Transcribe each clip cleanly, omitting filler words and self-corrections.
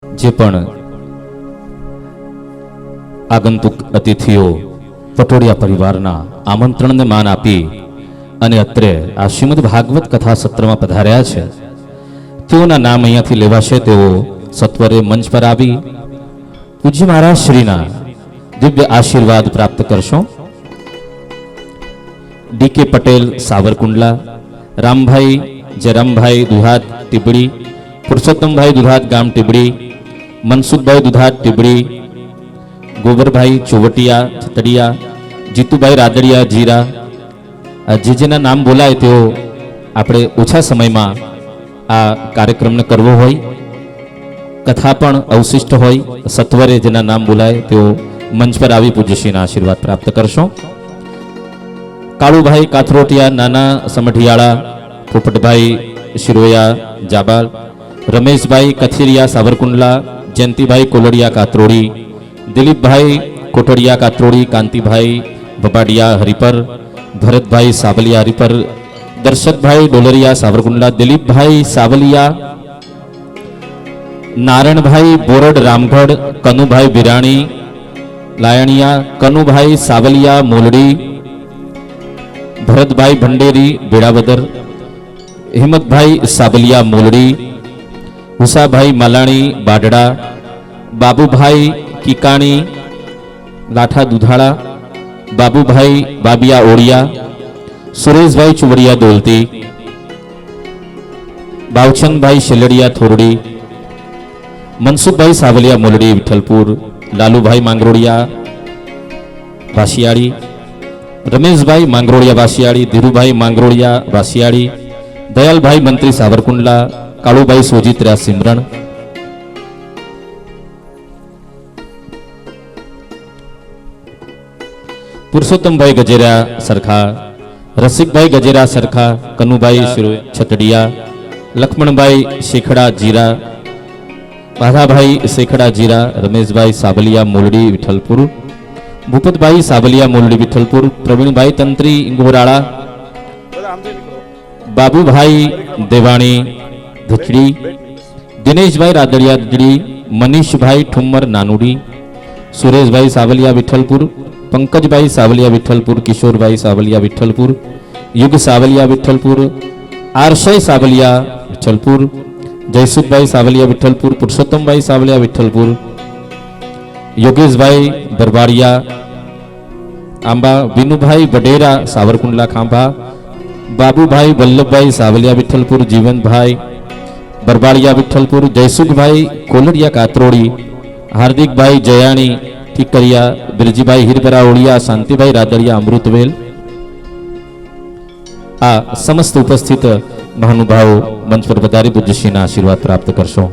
જે પણ આગંતુક અતિથિઓ પટોડિયા પરિવારના આમંત્રણને માન આપી અને અત્રે આ શ્રીમદ ભાગવત કથા સત્રમાં પધાર્યા છે, તેઓના નામ અહીંયાથી લેવાશે. તેઓ સત્વરે મંચ પર આવી પૂજ્ય મહારાજ શ્રીના દિવ્ય આશીર્વાદ પ્રાપ્ત કરશો. ડીકે પટેલ સાવરકુંડલા, રામભાઈ જયરામભાઈ દુધાત ટીબડી, પુરુષોત્તમભાઈ દુધાત ગામ ટીબડી, મનસુખભાઈ દુધાત ટીબડી, ગોબરભાઈ ચોવટિયા છતડિયા, જીતુભાઈ રાદડિયા જીરા. જે જેના નામ બોલાય તેઓ આપણે ઓછા સમયમાં આ કાર્યક્રમને કરવો હોય, કથા પણ અવશિષ્ટ હોય, સત્વરે જેના નામ બોલાય તેઓ મંચ પર આવી પૂજ્યશ્રીના આશીર્વાદ પ્રાપ્ત કરશો. કાળુભાઈ કાથરોટિયા નાના સમઢિયાળા, પોપટભાઈ શિરોયા જાબાલ, રમેશભાઈ કથિરિયા સાવરકુંડલા, જયંતિભાઈ કોલડિયા કાતરોડી, દિલીપભાઈ કોટડિયા કાતરોડી, કાંતિભાઈ ભબાડિયા હરિપર, ભરતભાઈ સાવલિયા હરિપર, દર્શકભાઈ ડોલરિયા સાવરકુંડલા, દિલીપભાઈ સાવલિયા, નારાયણભાઈ બોરડ રામગઢ, કનુભાઈ બિરાણી લાયણિયા, કનુભાઈ સાવલિયા મોલડી, ભરતભાઈ ભંડેરી બેડાવદર, હિંમતભાઈ સાબલિયા મોલડી, હુસાભાઈ માલાણી બાડડા, બાબુભાઈ કિકાણી લાઠા દુધાળા, બાબુભાઈ બાબિયા ઓળિયા, સુરેશભાઈ ચુવડિયા દોલતી, બાવચંદભાઈ શેલડિયા થોરડી, મનસુખભાઈ સાવલિયા મોલડી વિઠ્ઠલપુર, લાલુભાઈ માંગરોળિયા વાસિયાળી, રમેશભાઈ માંગરોળિયા વાસિયાળી, ધીરુભાઈ માંગરોળિયા વાસિયાળી, દયાલભાઈ મંત્રી સાવરકુંડલા, કાળુભાઈ સોજીત્રા સિમરણ, પુરુષોત્તમભાઈ ગજેરા સરખા, રસિકભાઈ ગજેરા સરખા, કનુભાઈ છતડિયા, લક્ષ્મણભાઈ શેખડા જીરા, બાધાભાઈ શેખડા જીરા, રમેશભાઈ સાબલિયા મોલડી વિઠ્ઠલપુર, ભૂપતભાઈ સાબલિયા મોલડી વિઠ્ઠલપુર, પ્રવીણભાઈ તંત્રી ઇંગોરાળા, બાબુભાઈ દેવાણી ધચડી, દિનેશભાઈ રાદડિયા ધચડી, મનીષભાઈ ઠુમ્મર નાનુડી, સુરેશભાઈ સાવલિયા વિઠ્ઠલપુર, પંકજભાઈ સાવલિયા વિઠ્ઠલપુર, કિશોરભાઈ સાવલિયા વિઠ્ઠલપુર, યુગ સાવલિયા વિઠ્ઠલપુર, આરશય સાવલિયા વિઠ્ઠલપુર, જયસુખભાઈ સાવલિયા વિઠ્ઠલપુર, પુરુષોત્તમભાઈ સાવલિયા વિઠ્ઠલપુર, યોગેશભાઈ બરબાડિયા આંબા, વિનુભાઈ વડેરા સાવરકુંડલા ખાંભા, બાબુભાઈ વલ્લભભાઈ સાવલિયા વિઠ્ઠલપુર, જીવનભાઈ બરબાડિયા વિઠ્ઠલપુર, જયસુખભાઈ કોલડિયા કાતરોડી, હાર્દિકભાઈ જયાણી ઠીકરિયા, બિરજીભાઈ હિરબરા ઓળિયા, શાંતિભાઈ રાદડિયા અમૃતવેલ. આ સમસ્ત ઉપસ્થિત મહાનુભાવો મંચ પર પધારી પૂજ્યશ્રીના આશીર્વાદ પ્રાપ્ત કરશો.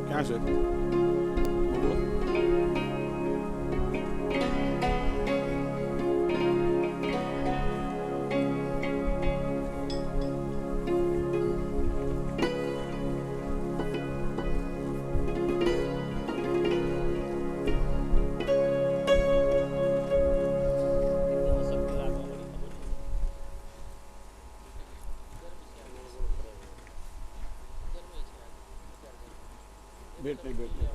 ક્યાં છે? બેટરી બેટરી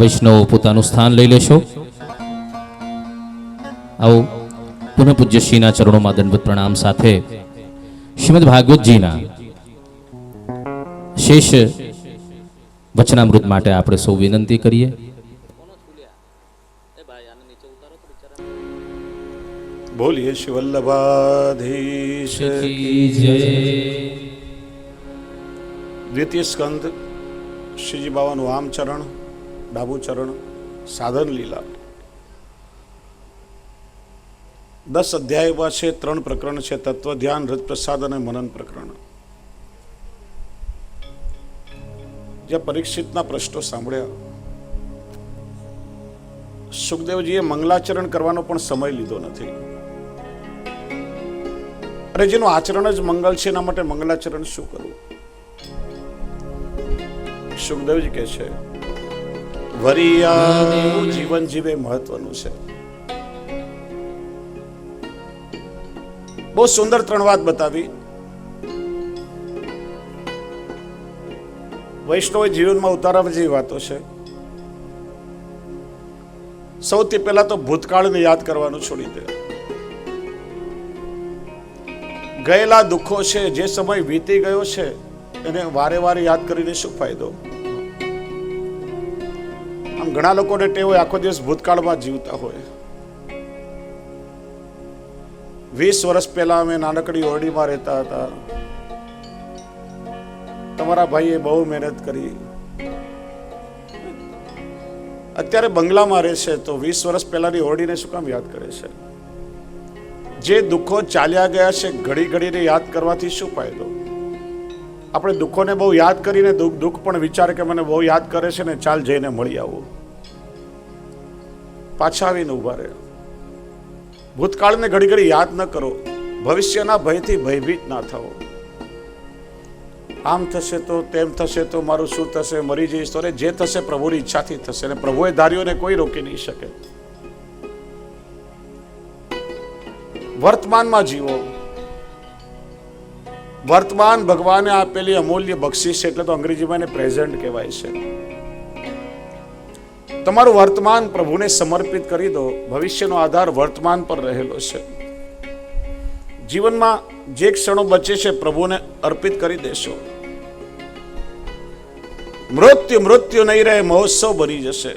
વૈષ્ણવ પોતાનું સ્થાન લઈ લેશો. આવો પુનઃ પૂજ્ય શ્રીના ચરણોમાં દંડવત પ્રણામ સાથે શ્રીમદ ભાગવતજીના શેષ વચનામૃત માટે આપણે સૌ વિનંતી કરીએ. બોલીએ શ્રી વલ્લભાધીશ કી જય. દ્વિતીય સ્કંદ શ્રીજી બાવાનું વામ ચરણ, ડાબુ ચરણ, સાધન લીલા. 10 અધ્યાયમાં છે, 3 પ્રકરણ છે, તત્વ ધ્યાન, રજ પ્રસાદ અને મનન પ્રકરણ. જ્યાં પરીક્ષિતના પ્રશ્નો સાંભળ્યા, સુખદેવજીએ મંગલાચરણ કરવાનો પણ સમય લીધો નથી. અરે જેનું આચરણ જ મંગલ છે એના માટે મંગલાચરણ શું કરવું? સુખદેવજી કહે છે વરિયા જીવન જીવે મહત્વનું છે. બહુ સુંદર 3 વાત બતાવી. વૈષ્ણવ જીવનમાં ઉતારવા જેવી વાતો છે. સૌથી પહેલા તો ભૂતકાળને યાદ કરવાનું છોડી દે. ગયેલા દુઃખો છે, જે સમય વીતી ગયો છે એને વારે વારે યાદ કરીને શું ફાયદો? આમ ઘણા લોકોને ટેવ હોય આખો દિવસ ભૂતકાળમાં જીવતા હોય. 20 વર્ષ પહેલા અમે નાનકડી ઓરડીમાં રહેતા હતા. તમારા ભાઈએ બહુ મહેનત કરી. અત્યારે બંગલામાં રહે છે તો 20 વર્ષ પહેલાની ઓરડીને શું કામ યાદ કરે છે? જે દુઃખો ચાલ્યા ગયા છે ઘડી ઘડીને યાદ કરવાથી શું ફાયદો? આપણે દુઃખોને બહુ યાદ કરીને દુઃખ પણ વિચારે કે મને બહુ યાદ કરે છે ને, ચાલ જઈને મળી આવું. પાછા આવીને ઉભા રહે. ભૂતકાળને ઘડી ઘડી યાદ ન કરો. ભવિષ્યના ભયથી ભયભીત ના થાઓ. આમ થશે તો તેમ થશે તો મારું શું થશે, મરી જઈશ તો જે થશે પ્રભુની ઈચ્છાથી થશે ને પ્રભુએ ધાર્યોને કોઈ રોકી નહીં શકે. વર્તમાનમાં જીવો. વર્તમાન ભગવાને આપેલી અમૂલ્ય બક્ષિસ છે, એટલે તો અંગ્રેજીમાં એને પ્રેઝન્ટ કહેવાય છે. તમારું વર્તમાન પ્રભુને સમર્પિત કરી દો. ભવિષ્યનો આધાર વર્તમાન પર રહેલો છે. જીવનમાં જે ક્ષણો બચે છે પ્રભુને અર્પિત કરી દેશો. મૃત્યુ નહીં રહે, મહોત્સવ બની જશે.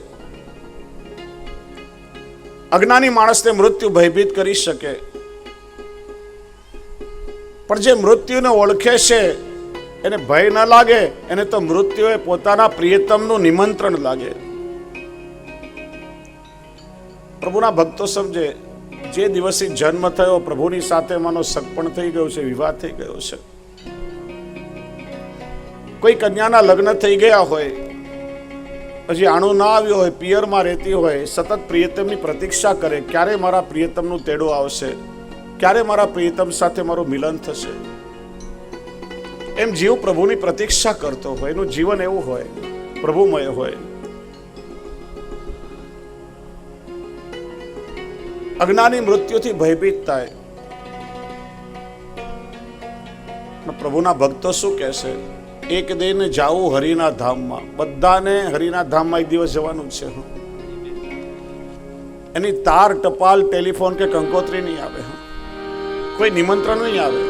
અજ્ઞાની માણસને મૃત્યુ ભયભીત કરી શકે, પણ જે મૃત્યુને ઓળખે છે એને ભય ન લાગે. એને તો મૃત્યુએ પોતાના પ્રિયતમનું નિમંત્રણ લાગે. પ્રભુના ભક્તો સમજે, જે દિવસે જન્મ થયો પ્રભુની સાથે માનો સગપણ થઈ ગયો છે, વિવાહ થઈ ગયો છે. કોઈ કન્યાના લગ્ન થઈ ગયા હોય, હજી આણું ના આવ્યો હોય, પિયરમાં રહેતી હોય, સતત પ્રિયતમની પ્રતીક્ષા કરે, ક્યારે મારા પ્રિયતમનું તેડું આવશે, ક્યારે મારા પ્રિયતમ સાથે મારું મિલન થશે. એમ જીવ પ્રભુની પ્રતીક્ષા કરતો હોય. એનું જીવન એવું હોય, પ્રભુમય હોય. અજ્ઞાની મૃત્યુથી ભયભીત થાય. પ્રભુના ભક્તો શું કહેશે? એક દિન જાવું હરિના ધામમાં. બધાને હરિના ધામમાં એક દિવસ જવાનું છે. એની તાર, ટપાલ, ટેલિફોન કે કંકોત્રી નહીં આવે. કોઈ નિમંત્રણ નહીં આવે.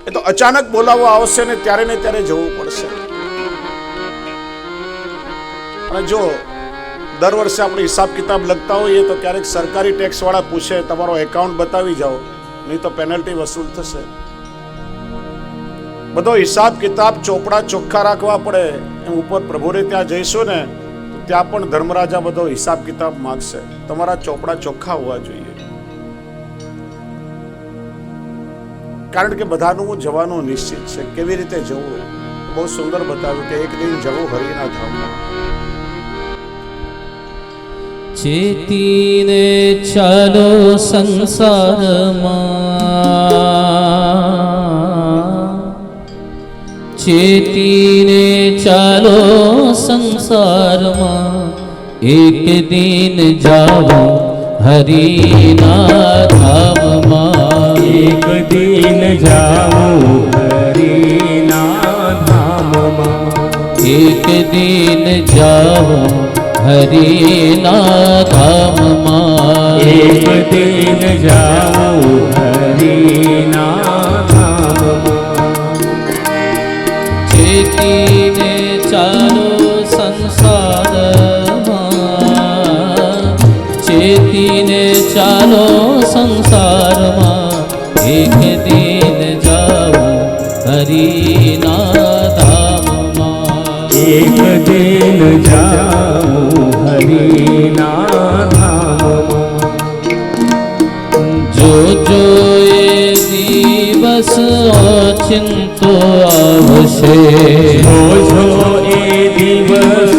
એ તો અચાનક બોલાવવા આવશે ને ત્યારે જવું પડશે. અને જો દર વર્ષે આપણે હિસાબ કિતાબ લખતા હોઈએ તો ક્યારેક સરકારી ટેક્સ વાળા પૂછે તમારો એકાઉન્ટ બતાવી જાઓ, નહીં તો પેનલ્ટી વસૂલ થશે. બધો હિસાબ કિતાબ ચોપડા ચોખ્ખા રાખવા પડે. એમ ઉપર પ્રભુને ત્યાં જઈશું ને તો ત્યાં પણ ધર્મરાજા બધો હિસાબ કિતાબ માંગશે. તમારા ચોપડા ચોખ્ખા હોવા જોઈએ. કારણ કે બધાનું જવાનું નિશ્ચિત છે. કેવી રીતે જવું? બહુ સુંદર બતાવ્યું કે એક દિન જવું હરિના ધામમાં. ચેતીને ચાલો સંસારમાં, ચેતીને ચાલો સંસારમાં, એક દિન જાઓ હરિના ધામમાં. એક દિન જાઓ હરિના ધામમાં. એક દિન હરિના ધામમાં એક દિન જાઉં હરિના ધામમાં. ચેતીને ચાલો સંસારમાં, ચેતીને ચાલો સંસારમાં, એક દિન જાઉં હરિના ધામમાં. એક દિન જાઉં હરિના ધામમાં. જો જો એ દિવસ ઓચિંતો આવશે, જો એ દિવસ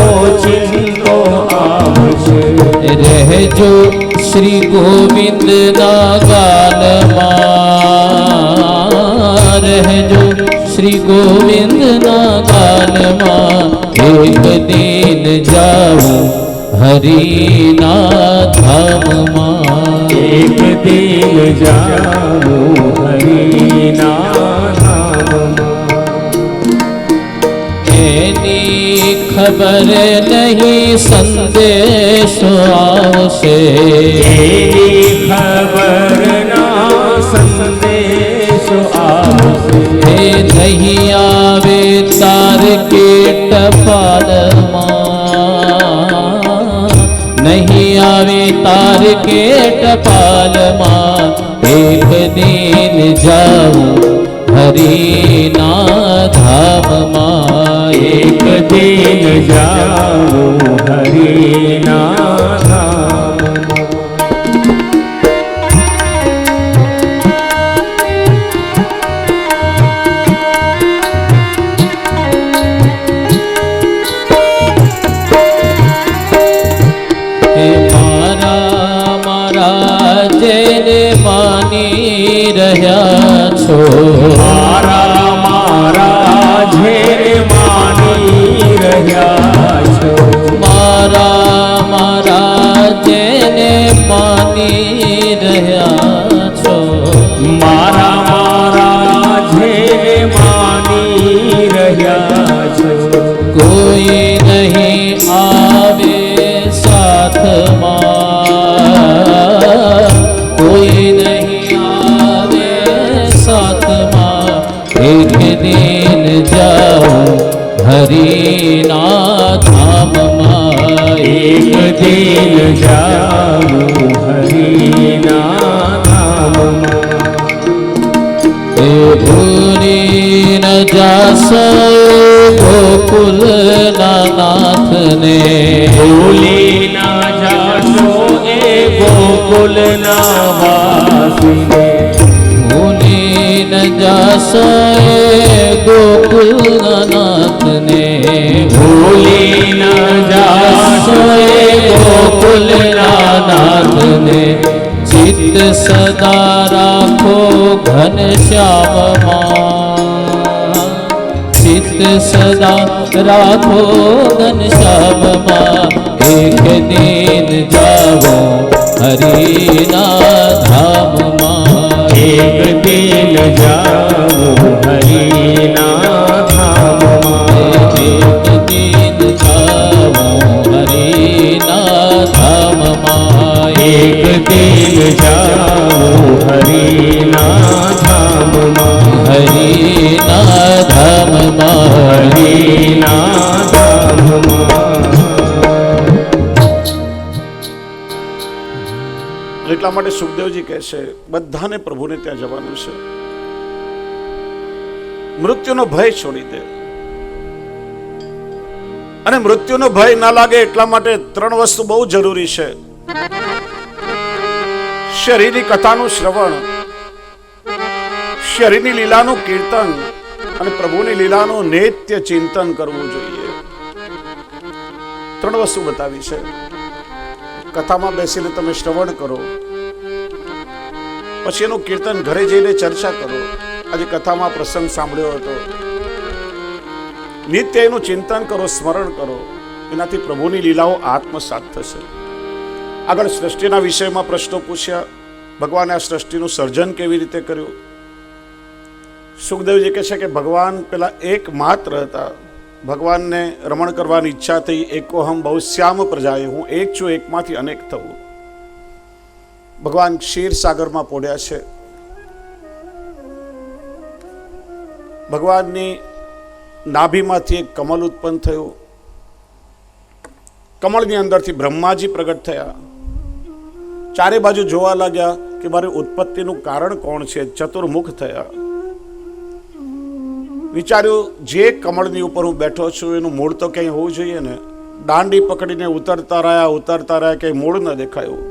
ઓચિંતો આવશે. રહેજો શ્રી ગોવિંદના ગાનમાં, રહેજો શ્રી ગોવિંદના ગાનમાં, એક દિન જાઉં હરિના ધામમાં. એક દિન જાઉં હરિના ધામમાં. એની ખબર નહીં સંદેશો આવશે, એની ખબર ના સંદેશો આવશે. એ નહીં આવે તાર કે ટપાલમાં, નહીં આવે તાર કે ટપાલમાં, એક દિન જાઉં હરિના ધામમાં. એક દિન જાઉં હરિના ધામમાં. હે મારા મારા જેને માની રહ્યા છો, મારા મારા જેને માની રહ્યા છો. મારા મારા જેને માની રહ્યા છો, મારા મારા જેને માની રહ્યા છો. કોઈ નહીં આવે સાથમાં, કોઈ નહીં આવે સાથમાં, એક દિન જાઉં હરિના ધામમાં. એક દિન જાઉં હરિના ધામમાં. એ ભૂલી ન જાશો ગોકુલના નાથને, ભૂલી ના જાશો એ ગોકુલના વાસીને. ભૂલી ન જાશો એ ગોકુલના નાથને, ભૂલી ના જાશો એ ગોકુલના નાથને. ચિત્ત સદા રાખો ઘનશ્યામમાં, ચિત્ત સદા રાખો ઘનશ્યામમાં. એક દિન જાવો હરિના ધામમાં. એક દિન જાઉં હરિના ધામમાં. એક દિન જાવો હરિના ધામમાં. એક દિન જાઉં હરિના ધામમાં. હરિના ધામમાં. હરિના ધામમાં. એટલા માટે સુખદેવજી કહે છે બધાને પ્રભુને ત્યાં જવાનું છે. મૃત્યુનો ભય છોડી દે. અને મૃત્યુનો ભય ના લાગે એટલા માટે 3 વસ્તુ બહુ જરૂરી છે. શરીરની કથાનું શ્રવણ, શરીરની લીલાનું કીર્તન અને પ્રભુની લીલાનું નિત્ય ચિંતન કરવું જોઈએ. 3 વસ્તુ બતાવી છે. કથામાં બેસીને તમે શ્રવણ કરો, પછી એનું કીર્તન ઘરે જઈને ચર્ચા કરો. આજે કથામાં પ્રસંગ સાંભળ્યો હતો. નિત્ય એનું ચિંતન કરો, સ્મરણ કરો. એનાથી પ્રભુની લીલાઓ આત્મસાત થશે. આગળ સૃષ્ટિના વિષયમાં પ્રશ્નો પૂછ્યા. ભગવાને આ સૃષ્ટિનું સર્જન કેવી રીતે કર્યું? સુખદેવજી કહે છે કે ભગવાન પેલા એકમાત્ર હતા, ભગવાનને રમણ કરવાની ઈચ્છા થઈ. એકોહમ બહુશ્યામ પ્રજાએ, હું એક છું એકમાંથી અનેક થવું. ભગવાન ક્ષીરસાગરમાં પોઢ્યા છે. ભગવાનની નાભીમાંથી એક કમળ ઉત્પન્ન થયું. કમળની અંદરથી બ્રહ્માજી પ્રગટ થયા. ચારે બાજુ જોવા લાગ્યા કે મારી ઉત્પત્તિનું કારણ કોણ છે. ચતુર્મુખ થયા. વિચાર્યું, જે કમળની ઉપર હું બેઠો છું એનું મૂળ તો ક્યાંય હોવું જોઈએ ને. દાંડી પકડીને ઉતરતા રહ્યા, ક્યાંય મૂળ ન દેખાયું.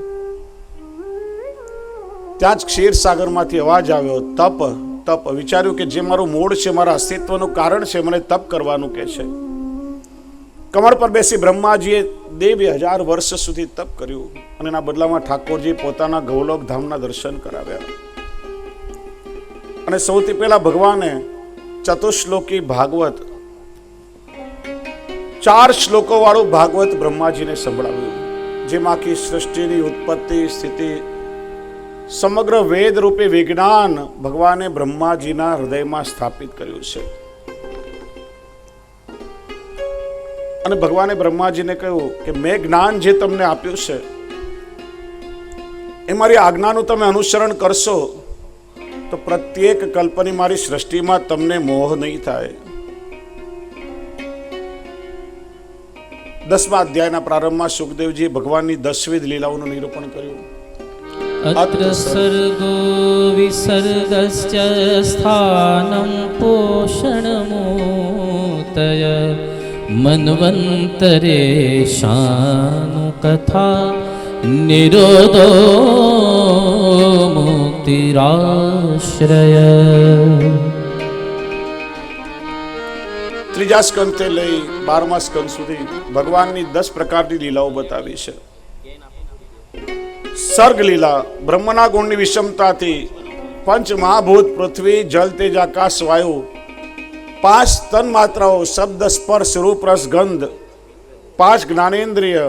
ત્યાં જ ક્ષીરસાગરમાંથી અવાજ આવ્યો, તપ તપ. વિચાર્યું કે જે મારું મૂળ છે, મારા અસ્તિત્વનું કારણ છે, મને તપ કરવાનું કે છે. કમળ પર બેસી બ્રહ્માજીએ 2000 વર્ષ સુધી તપ કર્યું અને એના બદલામાં ઠાકોરજી પોતાના ગૌલોક ધામના દર્શન કરાવ્યા. અને સૌથી પહેલા ભગવાને ચતુશ્લોકી ભાગવત, 4 શ્લોકો વાળું ભાગવત બ્રહ્માજીને સંભળાવ્યું, જેમાં આખી સૃષ્ટિની ઉત્પત્તિ, સ્થિતિ, સમગ્ર વેદ રૂપે વિજ્ઞાન ભગવાને બ્રહ્માજીના હૃદયમાં સ્થાપિત કર્યું છે. અને ભગવાને બ્રહ્માજીને કહ્યું કે મેં જ્ઞાન જે તમને આપ્યું છે એ મારી આજ્ઞાનું તમે અનુસરણ કરશો તો પ્રત્યેક કલ્પની મારી સૃષ્ટિમાં તમને મોહ નહીં થાય. 10મા અધ્યાયના પ્રારંભમાં સુખદેવજી ભગવાનની 10વિધ લીલાઓનું નિરૂપણ કર્યું. અત્ર સર્ગો વિસર્ગશ્ચ સ્થાનં પોષણમૂતય મન્વંતરે શાનુ કથા નિરોધો મુક્તિરાશ્રય. ત્રીજા સ્કંદથી લઈ 12મા સ્કંદ સુધી ભગવાનની 10 પ્રકારની લીલાઓ બતાવી છે. સર્ગ લીલા, બ્રહ્મના ગુણની વિષમતાથી પંચ મહાભૂત પૃથ્વી, જલ, તેજ, આકાશ, વાયુ, 5 તન માત્રાઓ, શબ્દ, સ્પર્શ, રૂપ, રસ, ગંધ, 5 જ્ઞાનેન્દ્રિય,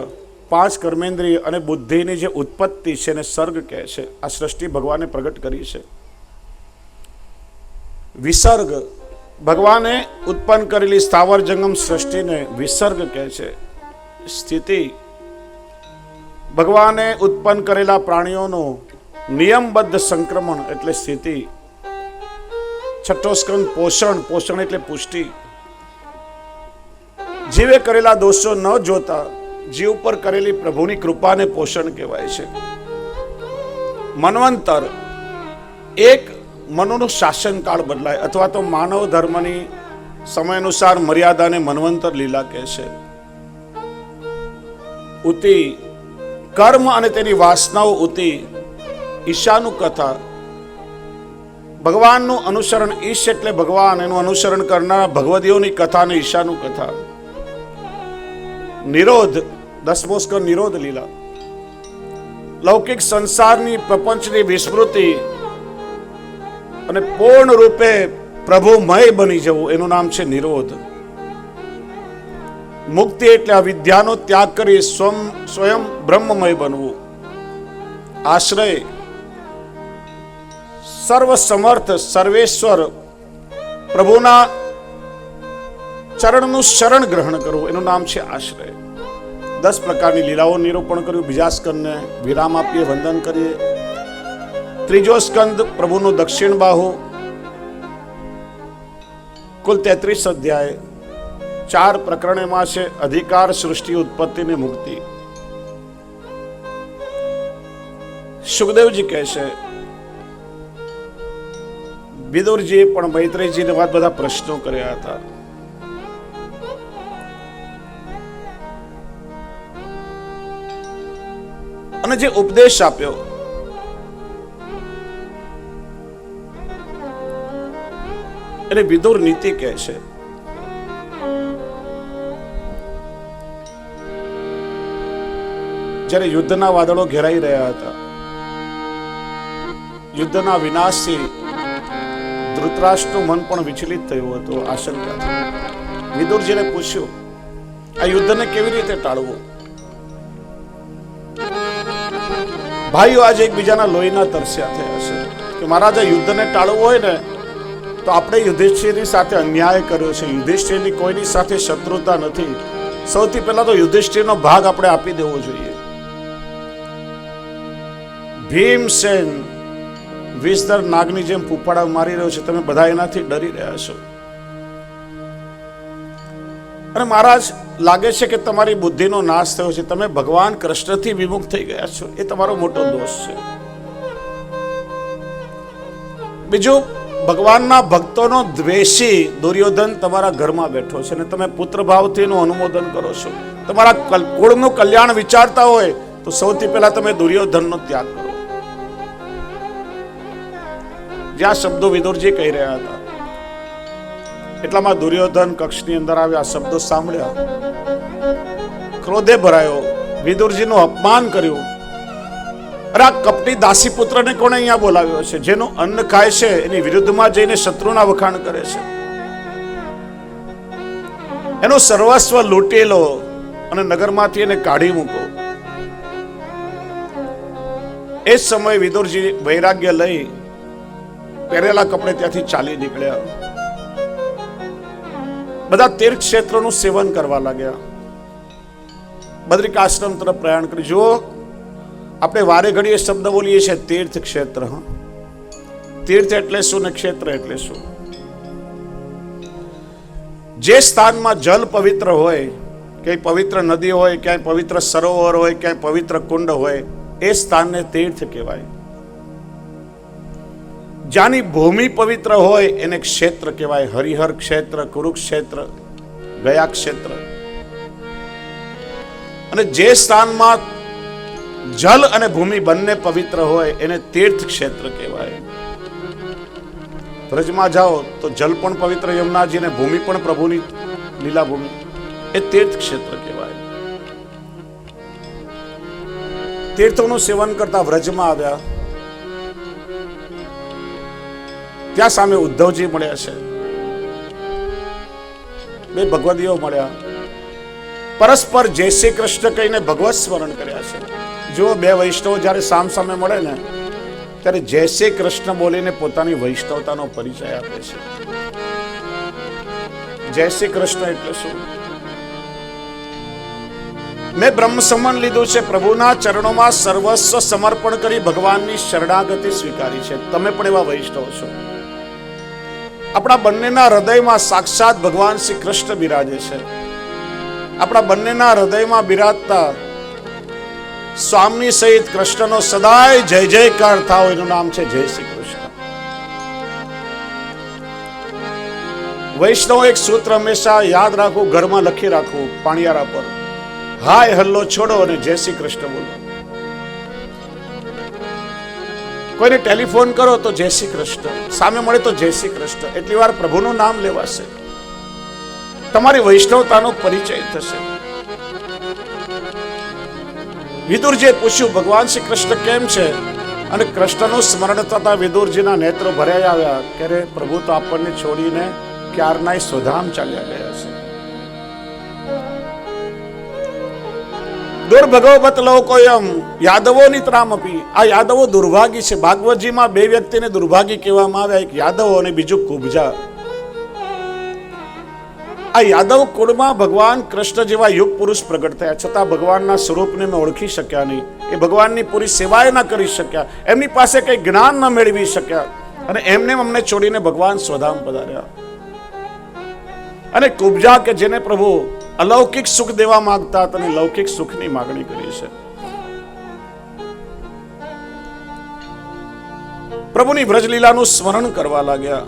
5 કર્મેન્દ્રિય અને બુદ્ધિની જે ઉત્પત્તિ છે એને સર્ગ કહે છે. આ સૃષ્ટિ ભગવાને પ્રગટ કરી છે. વિસર્ગ, ભગવાને ઉત્પન્ન કરેલી સ્થાવર જંગમ સૃષ્ટિને વિસર્ગ કહે છે. સ્થિતિ, ભગવાને ઉત્પન્ન કરેલા પ્રાણીઓનું નિયમબદ્ધ સંક્રમણ એટલે સ્થિતિ. છઠ્ઠો સ્કંદ પોષણ, પોષણ એટલે પુષ્ટિ. જીવે કરેલા દોષો ન જોતા જીવ પર કરેલી પ્રભુની કૃપાને પોષણ કહેવાય છે. મન્વંતર, એક મનુનું શાસનકાળ બદલાય અથવા તો માનવ ધર્મની સમય અનુસાર મર્યાદાને મન્વંતર લીલા કહે છે. ઉતિ, કર્મ અને તેની વાસનાઓ ઉતિ. ઈશાનું કથા, ભગવાનનું અનુસરણ. ઈશ એટલે ભગવાન, એનું અનુસરણ કરનારા ભગવદીઓની કથા અને ઈશાનું કથા. નિરોધ, 10મો સ્કંદ નિરોધ લીલા, લૌકિક સંસારની પ્રપંચની વિસ્મૃતિ અને પૂર્ણ રૂપે પ્રભુમય બની જવું, એનું નામ છે નિરોધ. મુક્તિ એટલે આ વિદ્યાનો ત્યાગ કરી સ્વયં બ્રહ્મમય બનવું. આશ્રય, સર્વ સમર્થ સર્વેશ્વર પ્રભુના ચરણનું શરણ ગ્રહણ કરવું, એનું નામ છે આશ્રય. 10 પ્રકારની લીલાઓ નિરૂપણ કર્યું. બીજા સ્કંદને વિરામ આપીએ, વંદન કરીએ. ત્રીજો સ્કંદ પ્રભુનું દક્ષિણ બાહુ, કુલ 33 અધ્યાય, 4 પ્રકરણમાં છે. અધિકાર, સૃષ્ટિ, ઉત્પત્તિ ને મુક્તિ. સુખદેવજી કહે છે, વિદુરજીએ પણ મૈત્રેયજીને બધા પ્રશ્નો કર્યા હતા. અને જે ઉપદેશ આપ્યો એને વિદુર નીતિ કહે છે. જ્યારે યુદ્ધના વાદળો ઘેરાઈ રહ્યા હતા, યુદ્ધના વિનાશથી ધૃતરાષ્ટ્રનું મન પણ વિચલિત થયું હતું આશંકાથી. વિદુરજીને પૂછ્યું, આ યુદ્ધને કેવી રીતે ટાળવું? ભાઈઓ આજે એકબીજાના લોહીના તરસ્યા થયા છે કે મહારાજ, આ યુદ્ધને ટાળવું હોય ને તો આપણે યુધિષ્ઠિરની સાથે અન્યાય કર્યો છે. યુધિષ્ઠિરની કોઈની સાથે શત્રુતા નથી. સૌથી પહેલા તો યુધિષ્ઠિરનો ભાગ આપણે આપી દેવો જોઈએ. ભીમસેન વિષધર નાગની જેમ ફૂફાડા મારી રહ્યો છે, તમે બધા એનાથી ડરી રહ્યા છો. અને મહારાજ, લાગે છે કે તમારી બુદ્ધિનો નાશ થયો છે, તમે ભગવાન કૃષ્ણથી વિમુખ થઈ ગયા છો. એ તમારો મોટો દોષ છે. બીજું, ભગવાનના ભક્તોનો દ્વેષી દુર્યોધન તમારા ઘરમાં બેઠો છે અને તમે પુત્ર ભાવથી એનું અનુમોદન કરો છો. તમારા કુળનું કલ્યાણ વિચારતા હોય તો સૌથી પહેલા તમે દુર્યોધનનો ત્યાગ કરો. જ્યાં શબ્દો વિદુરજી કહી રહ્યા હતા એટલામાં દુર્યોધન કક્ષની અંદર આવ્યા. શબ્દો સાંભળ્યા, ક્રોધે ભરાયો, વિદુરજીનું અપમાન કર્યું. અરે આ કપટી દાસી પુત્રને કોણે અહીંયા બોલાવ્યો છે? જેનું અન્ન ખાય છે એની વિરુદ્ધમાં જઈને શત્રુના વખાણ કરે છે. એનું સર્વસ્વ લૂંટી લો અને નગરમાંથી એને કાઢી મૂકો. એ જ સમયે વિદુરજી વૈરાગ્ય લઈ પહેરેલા કપડે ત્યાંથી ચાલી નીકળ્યા. બધા તીર્થ ક્ષેત્રોનું સેવન કરવા લાગ્યા. બદ્રિકાશ્રમ તરફ પ્રયાણ કરી. જુઓ, આપણે વારે ઘડીએ શબ્દ બોલીએ છીએ તીર્થ ક્ષેત્ર. તીર્થ એટલે શું ને ક્ષેત્ર એટલે શું? જે સ્થાનમાં જલ પવિત્ર હોય, ક્યાંય પવિત્ર નદી હોય, ક્યાંય પવિત્ર સરોવર હોય, ક્યાંય પવિત્ર કુંડ હોય, એ સ્થાનને તીર્થ કહેવાય. જ્યાંની ભૂમિ પવિત્ર હોય એને ક્ષેત્ર કહેવાય. હરિહર ક્ષેત્ર, કુરુક્ષેત્ર, ગયા ક્ષેત્ર. અને જે સ્થાનમાં જલ અને ભૂમિ બંને પવિત્ર હોય એને તીર્થ ક્ષેત્ર કહેવાય. વ્રજમાં જાઓ તો જલ પણ પવિત્ર યમુનાજી અને ભૂમિ પણ પ્રભુની લીલા ભૂમિ, એ તીર્થ ક્ષેત્ર કહેવાય. તીર્થોનું સેવન કરતા વ્રજમાં આવ્યા. ત્યાં સામે ઉદ્ધવજી મળ્યા છે. બે ભગવદીઓ મળ્યા. પરસ્પર જય શ્રી કૃષ્ણ કહીને ભગવત સ્મરણ કર્યા છે. જો બે વૈષ્ણવ જ્યારે સામ સામે મળે ને ત્યારે જય શ્રી કૃષ્ણ બોલીને પોતાની વૈષ્ણવતાનો પરિચય આપે છે. જય શ્રી કૃષ્ણ એટલે શું? મેં બ્રહ્મ સંબંધ લીધું છે, પ્રભુના ચરણોમાં સર્વસ્વ સમર્પણ કરી ભગવાનની શરણાગતિ સ્વીકારી છે. તમે પણ એવા વૈષ્ણવ છો. આપણા બંનેના હૃદયમાં સાક્ષાત ભગવાન શ્રી કૃષ્ણ બિરાજે છે. આપણા બંનેના હૃદયમાં બિરાજતા સ્વામી સહિત કૃષ્ણનો સદાય જય જયકાર થાવ, એનું નામ છે જય શ્રી કૃષ્ણ. વૈષ્ણવ એક સૂત્ર હંમેશા યાદ રાખવું, ઘરમાં લખી રાખવું, પાણિયારા પર. હાય હલ્લો છોડો અને જય શ્રી કૃષ્ણ બોલો. કોઈને ટેલિફોન કરો તો જય શ્રી કૃષ્ણ, સામે મળે તો જય શ્રી કૃષ્ણ. એટલી વાર પ્રભુનું નામ લેવાશે, તમારી વૈષ્ણવતાનો પરિચય થશે. વિદુરજીએ પૂછ્યું ભગવાન શ્રી કૃષ્ણ કેમ છે? અને કૃષ્ણનું સ્મરણ થતા વિદુરજીના નેત્રો ભરાઈ આવ્યા કે રે પ્રભુ તો આપણને છોડીને ક્યારનાય સ્વધામ ચાલ્યા ગયા છે. દુર્ભગવત લોકોયમ યાદવો નિતરામપી. આ યાદવો દુર્ભાગી છે. ભાગવતજીમાં બે વ્યક્તિને દુર્ભાગી કહેવામાં આવ્યા, એક યાદવ અને બીજું કુબજા. આ યાદવ કુળમાં ભગવાન કૃષ્ણ જેવા યુગ પુરુષ પ્રગટ થયા, છતાં ભગવાનના સ્વરૂપને મેં ઓળખી શક્યા નહીં. એ ભગવાનની પૂરી સેવાએ ન કરી શક્યા, એમની પાસે કઈ જ્ઞાન ન મેળવી શક્યા, અને એમને અમને છોડીને ભગવાન સ્વધામ પધાર્યા. અને કુબજા કે જેને પ્રભુ અલૌકિક સુખ દેવા માંગતા હતા અને લૌકિક સુખની માગણી કરી છે. પ્રભુની વ્રજલીલાનું સ્મરણ કરવા લાગ્યા.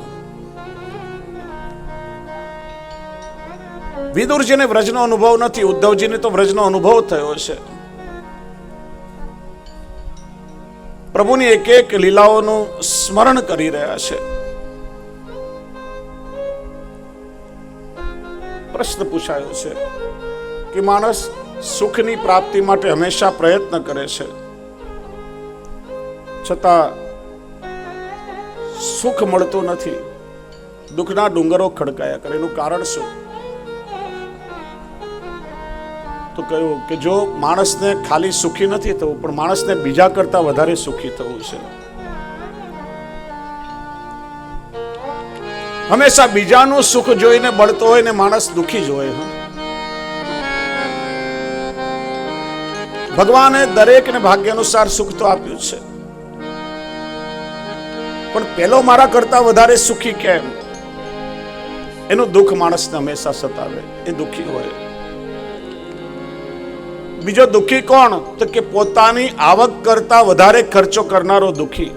વિદુરજીને વ્રજનો અનુભવ નથી, ઉદ્ધવજીને તો વ્રજનો અનુભવ થયો છે. પ્રભુની એક એક લીલાઓનું સ્મરણ કરી રહ્યા છે. પ્રશ્ન પૂછાયો છે કે માણસ સુખની પ્રાપ્તિ માટે હંમેશા પ્રયત્ન કરે છે, છતાં સુખ મળતું નથી. દુઃખના ડુંગરો ખડકાયા કરે. એનું કારણ શું? તો કહ્યું કે જો માણસને ખાલી સુખી નથી થવું, પણ માણસને બીજા કરતા વધારે સુખી થવું છે. હંમેશા બીજાનું સુખ જોઈને બળતો હોય ને માણસ દુખી જ હોય. ભગવાને દરેકને ભાગ્ય અનુસાર સુખ તો આપ્યું છે, પણ પેલો મારા કરતા વધારે સુખી કેમ? એનું દુઃખ માણસને હંમેશા સતાવે, એ દુઃખી હોય. બીજો દુઃખી કોણ? તો કે પોતાની આવક કરતા વધારે ખર્ચો કરનારો દુઃખી.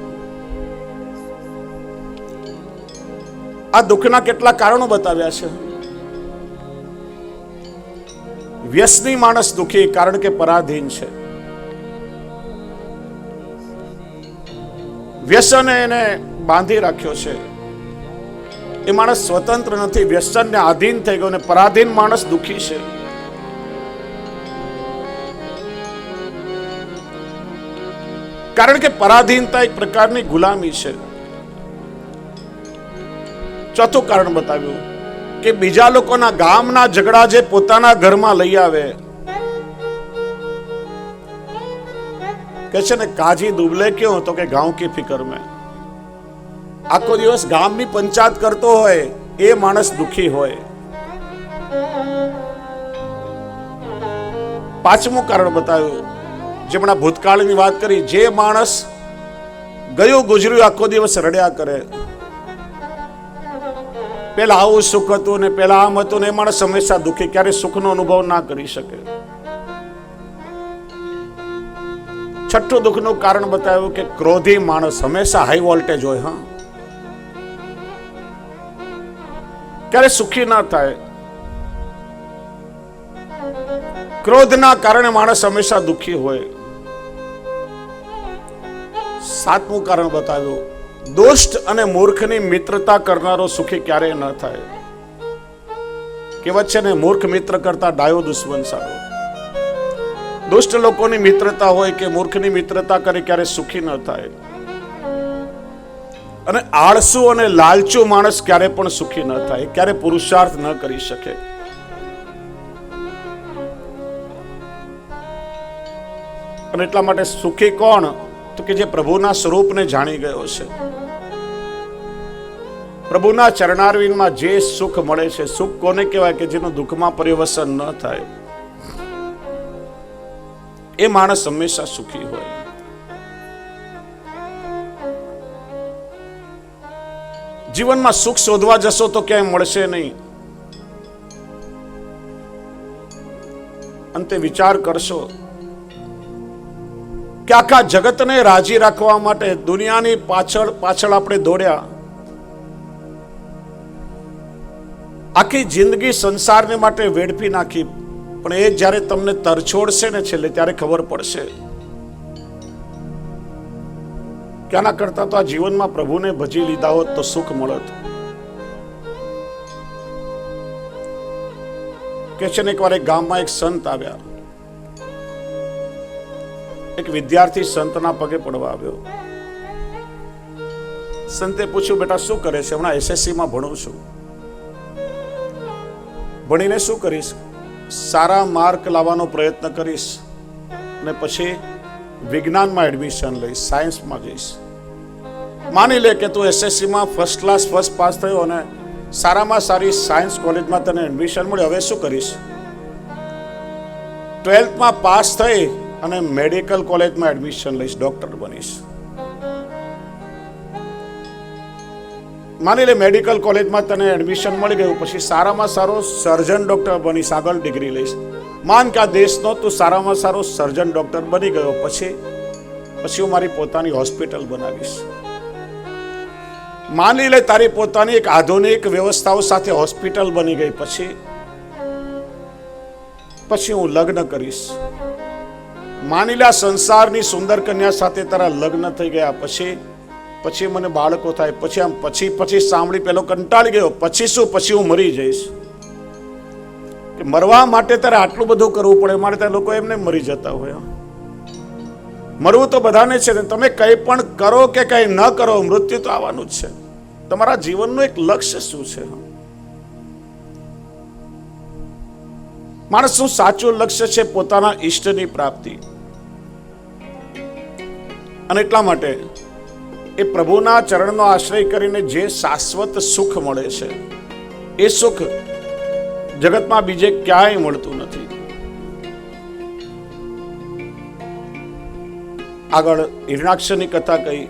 આ દુઃખના કેટલા કારણો બતાવ્યા છે. વ્યસની માણસ દુઃખી, કારણ કે પરાધીન છે. વ્યસને એને બાંધી રાખ્યો છે. એ માણસ સ્વતંત્ર નથી, વ્યસનને આધીન થઈ ગયો, અને પરાધીન માણસ દુઃખી છે. કારણ કે પરાધીનતા એક પ્રકારની ગુલામી છે. ચોથું કારણ બતાવ્યું કે બીજા લોકોના ગામના ઝઘડા જે પોતાના ઘરમાં લઈ આવે, કે છે ને કાજી દુબલે ક્યો તો કે ગાંવ કી ફિકર મેં. આખો દિવસ ગામની પંચાયત કરતો હોય એ માણસ દુઃખી હોય. પાંચમું કારણ બતાવ્યું, જેમણા ભૂતકાળની વાત કરી, જે માણસ ગયું ગુજર્યું આખો દિવસ રડ્યા કરે, પેલા આવું સુખ હતું ને પેલા આમ હતું ને, એ માણસ હંમેશા દુઃખી, ક્યારે સુખનો અનુભવ ના કરી શકે. છઠ્ઠું દુઃખનું કારણ બતાવ્યું કે ક્રોધી માણસ હંમેશા હાઈ વોલ્ટેજ હોય. હા, ક્યારે સુખી ના થાય. ક્રોધના કારણે માણસ હંમેશા દુઃખી હોય. સાતમું કારણ બતાવ્યું, દુષ્ટ અને મૂર્ખની મિત્રતા કરનારો સુખી ક્યારેય ન થાય. કહેવત છે ને, મૂર્ખ મિત્ર કરતા ડાયો દુશ્મન સારો. દુષ્ટ લોકોની મિત્રતા હોય કે મૂર્ખની મિત્રતા કરે, ક્યારે સુખી ન થાય. અને આળસુ અને લાલચુ માણસ ક્યારે પણ સુખી ન થાય, ક્યારે પુરુષાર્થ ન કરી શકે. અને એટલા માટે સુખી કોણ? તો કે જે પ્રભુના સ્વરૂપને જાણી ગયો છે. પ્રભુના ચરણારવિંદમાં જે સુખ મળે છે, સુખ કોને કહેવાય? કે જેનું દુઃખમાં પરિવર્તન ન થાય, એ માણસ હંમેશા સુખી હોય. જીવનમાં સુખ શોધવા જશો તો ક્યાંય મળશે નહીં. અંતે વિચાર કરશો કે આખા જગતને રાજી રાખવા માટે દુનિયાની પાછળ આપણે દોડ્યા, આખી જિંદગી સંસારને માટે વેડફી નાખી, પણ એ જ્યારે તમને તરછોડશે ને છેલ્લે, ત્યારે ખબર પડશે કે આના કરતા તો આ જીવનમાં પ્રભુને ભજી લીધા હોત તો સુખ મળત. કે છે ને, એકવાર એક ગામમાં એક સંત આવ્યા. એક વિદ્યાર્થી સંતના પગે પડવા આવ્યો. સંતે પૂછ્યું, બેટા શું કરે છે? હમણાં SSC માં ભણું છું. ભણીને શું કરીશ? સારા માર્ક લાવવાનો પ્રયત્ન કરીશ અને પછી વિજ્ઞાનમાં એડમિશન લઈશ, સાયન્સમાં જઈશ. માની લે કે તું SSC માં ફર્સ્ટ ક્લાસ ફર્સ્ટ પાસ થયો અને સારામાં સારી સાયન્સ કોલેજમાં તને એડમિશન મળ્યું. હવે શું કરીશ? 12th માં પાસ થઈ અને મેડિકલ કોલેજમાં એડમિશન લઈશ, ડોક્ટર બનીશ. માની લે મેડિકલ કોલેજમાં તને એડમિશન મળી ગયું, પછી સારામાં સારો સર્જન ડોક્ટર બનીશ, આગળ ડિગ્રી લઈશ. માન કે આ દેશનો તું સારામાં સારો સર્જન ડોક્ટર બની ગયો, પછી હું મારી પોતાની હોસ્પિટલ બનાવીશ. માની લે તારી પોતાની એક આધુનિક વ્યવસ્થાઓ સાથે હોસ્પિટલ બની ગઈ, પછી હું લગ્ન કરીશ. માની લે સંસારની સુંદર કન્યા સાથે તારા લગ્ન થઈ ગયા, પછી મને બાળકો થાય, પછી સાંભળી પેલો કંટાળી ગયો, પછી શું? પછી હું મરી જઈશ. કે મરવા માટે તારે આટલું બધું કરવું પડે? મારે ત્યાં લોકો એમને મરી જતા હોય. મરવું તો બધાને છે ને, તમે કંઈ પણ કરો કે કંઈ ન કરો, મૃત્યુ તો આવવાનું જ છે. તમારા જીવનનું એક લક્ષ્ય શું છે? માણસનું સાચું લક્ષ્ય છે પોતાના ઈષ્ટની પ્રાપ્તિ. અને એટલા માટે એ પ્રભુના ચરણનો આશ્રય કરીને જે શાશ્વત સુખ મળે છે, એ સુખ જગતમાં બીજે ક્યાંય મળતું નથી. આગળ હિરણાક્ષની કથા કહી.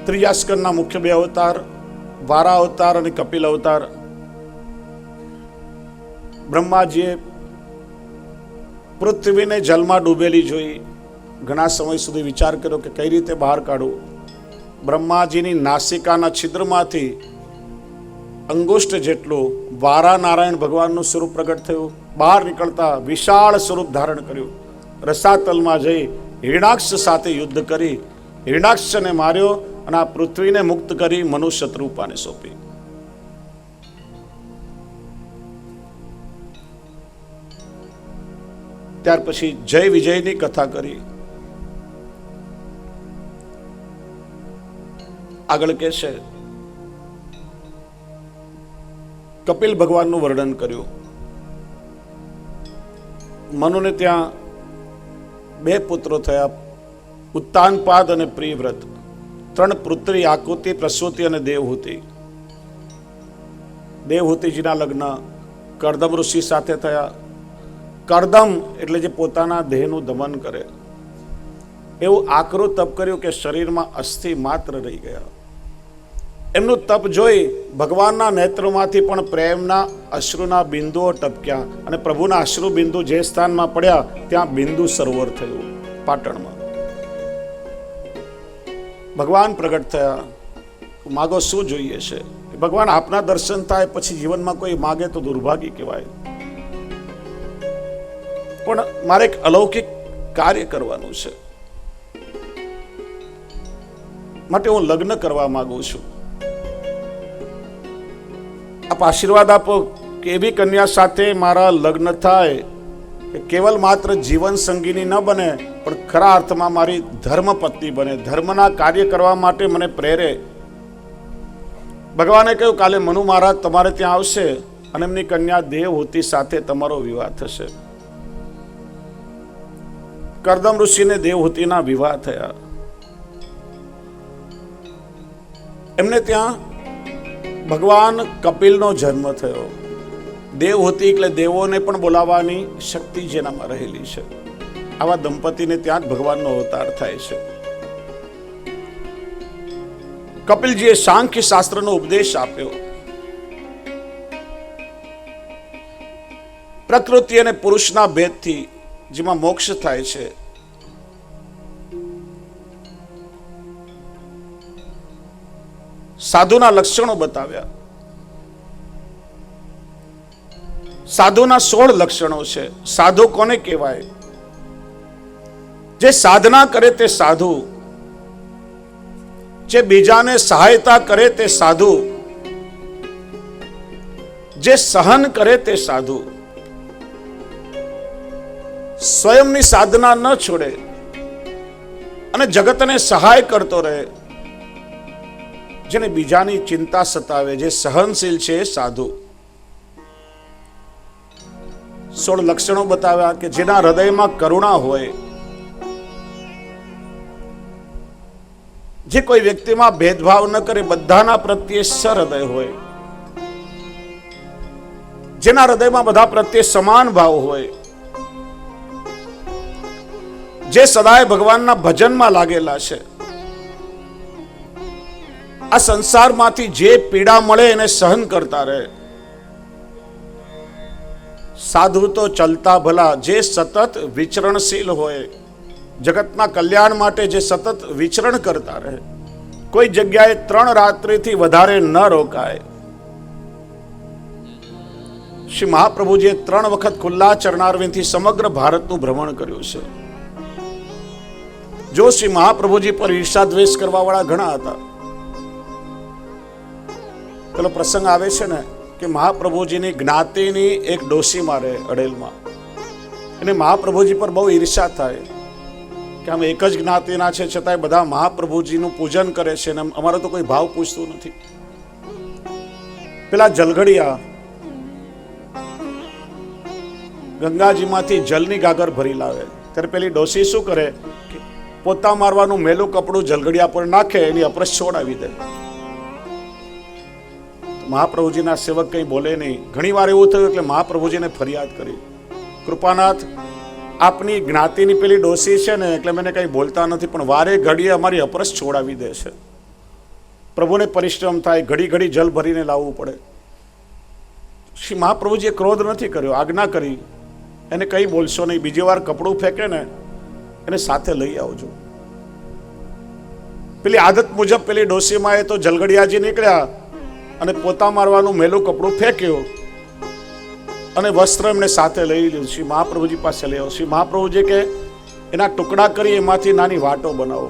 ત્રીજા સ્કંદના મુખ્ય બે અવતાર, વારા અવતાર અને કપિલ અવતાર. બ્રહ્માજીએ પૃથ્વીને જલમાં ડૂબેલી જોઈ. ઘણા સમય સુધી વિચાર કર્યો કે કઈ રીતે બહાર કાઢવું. બ્રહ્માજીની નાસિકાના છિદ્રમાંથી અંગુષ્ઠ જેટલું વારા નારાયણ ભગવાનનું સ્વરૂપ પ્રગટ થયું. બહાર નીકળતા વિશાળ સ્વરૂપ ધારણ કર્યું. રસાતલમાં જઈ હિરણાક્ષ સાથે યુદ્ધ કરી હિરણાક્ષને માર્યો અને આ પૃથ્વીને મુક્ત કરી મનુષ્ય રૂપાને સોંપી. ત્યાર પછી જય વિજયની કથા કરી. આગળ કે છે કપિલ ભગવાનનું વર્ણન કર્યું. મનુને ત્યાં બે પુત્રો થયા, ઉત્તાનપાદ અને પ્રિયવ્રત. 3 પુત્રી, આકુતિ, પ્રસૂતિ અને દેવહૂતિ. દેવહૂતિજીના લગ્ન કરદમ ઋષિ સાથે થયા. કરદમ એટલે જે પોતાના દેહનું દમન કરે, એવું આકરું તપ કર્યું કે શરીરમાં અસ્થિ માત્ર રહી ગયા. એમનું તપ જોઈ ભગવાનના નેત્રોમાંથી પણ પ્રેમના અશ્રુના બિંદુઓ ટપક્યા અને પ્રભુના અશ્રુ બિંદુ જે સ્થાનમાં પડ્યા ત્યાં બિંદુ સરોવર થયું પાટણમાં. ભગવાન પ્રગટ થયા. માગો શું જોઈએ છે? ભગવાન આપના દર્શન થાય પછી જીવનમાં કોઈ માગે તો દુર્ભાગ્ય કહેવાય, પણ મારે એક અલૌકિક કાર્ય કરવાનું છે, માટે હું લગ્ન કરવા માંગુ છું. આપ આશીર્વાદ આપો કે એવી કન્યા સાથે મારા લગ્ન થાય કે કેવલ માત્ર જીવન સંગીની ન બને પણ ખરા અર્થમાં મારી ધર્મ પત્ની બને, ધર્મના કાર્ય કરવા માટે મને પ્રેરે. ભગવાને કહ્યું કાલે મનુ મહારાજ તમારે ત્યાં આવશે અને એમની કન્યા દેવહૂતિ સાથે તમારો વિવાહ થશે. કરદમ ઋષિને દેવહૂતિના વિવાહ થયા. એમને ત્યાં ભગવાન કપિલનો જન્મ થયો. દેવહૂતિ એટલે દેવોને પણ બોલાવવાની શક્તિ જેનામાં રહેલી છે. આવા દંપતીને ત્યાં જ ભગવાનનો અવતાર થાય છે. કપિલજીએ સાંખ્ય શાસ્ત્રનો ઉપદેશ આપ્યો. પ્રકૃતિ અને પુરુષના ભેદથી જેમાં મોક્ષ થાય છે, સાધુના લક્ષણો બતાવ્યા. સાધુના 16 લક્ષણો છે. સાધુ કોને કહેવાય? જે સાધના કરે તે સાધુ, જે બીજાને સહાયતા કરે તે સાધુ, જે સહન કરે તે સાધુ, સ્વયંની સાધના ન છોડે અને જગતને સહાય કરતો રહે, જેને બીજાની ચિંતા સતાવે, જે સહનશીલ છે એ સાધુ. 16 લક્ષણો બતાવ્યા કે જેના હૃદયમાં કરુણા હોય, જે કોઈ વ્યક્તિમાં ભેદભાવ ન કરે, બધાના પ્રત્યે સહૃદય હોય, જેના હૃદયમાં બધા પ્રત્યે સમાન ભાવ હોય, જે સદાય ભગવાનના ભજનમાં લાગેલા છે. આ સંસારમાંથી જે પીડા મળે એને સહન કરતા રહે. સાધુ તો ચલતા ભલા, જે સતત વિચરણશીલ હોય, જગતના કલ્યાણ માટે જે સતત વિચરણ કરતા રહે, કોઈ જગ્યાએ 3 રાત્રિથી વધારે ન રોકાય. શ્રી મહાપ્રભુજીએ 3 વખત ખુલ્લા ચરણારવિંદથી સમગ્ર ભારતનું ભ્રમણ કર્યું છે. જો શ્રી મહાપ્રભુજી પર ઈર્ષા દ્વેષ કરવા વાળા ઘણા હતા. પેલો પ્રસંગ આવે છે ને કે મહાપ્રભુજીની જ્ઞાતિની એક ડોશી મારે અડેલમાં, એને મહાપ્રભુજી પર બહુ ઈર્ષા થાય કે અમે એક જ જ્ઞાતિના છે છતાંય બધા મહાપ્રભુજીનું પૂજન કરે છે અને અમારો તો કોઈ ભાવ પૂછતું નથી. પેલા જલઘડિયા ગંગાજીમાંથી જલની ગાગર ભરી લાવે ત્યારે પેલી ડોશી શું કરે કે પોતા મારવાનું મેલું કપડું જલગડિયા પર નાખે, એની અપરસ છોડાવી દે. મહાપ્રભુજીના સેવક કંઈ બોલે નહીં. ઘણી વાર એવું થયું એટલે મહાપ્રભુજીને ફરિયાદ કરી, કૃપાનાથ, આપની જ્ઞાતિની પેલી ડોસી છે ને, એટલે મને કંઈ બોલતા નથી, પણ વારે ઘડીએ અમારી અપરસ છોડાવી દે છે. પ્રભુને પરિશ્રમ થાય, ઘડી ઘડી જલ ભરીને લાવવું પડે. શ્રી મહાપ્રભુજીએ ક્રોધ નથી કર્યો, આજ્ઞા કરી, એને કંઈ બોલશો નહીં, બીજી વાર કપડું ફેંકે ને એને સાથે લઈ આવજો. પેલી આદત મુજબ પેલી ડોસીમાં એ તો જલગડિયાજી નીકળ્યા અને પોતા મારવાનું મેલું કપડું ફેંક્યું અને વસ્ત્ર એમને સાથે લઈ લીધું. શ્રી મહાપ્રભુજી પાસે લઈ આવ્યો. શ્રી મહાપ્રભુજી કે એના ટુકડા કરી એમાંથી નાની વાટો બનાવો,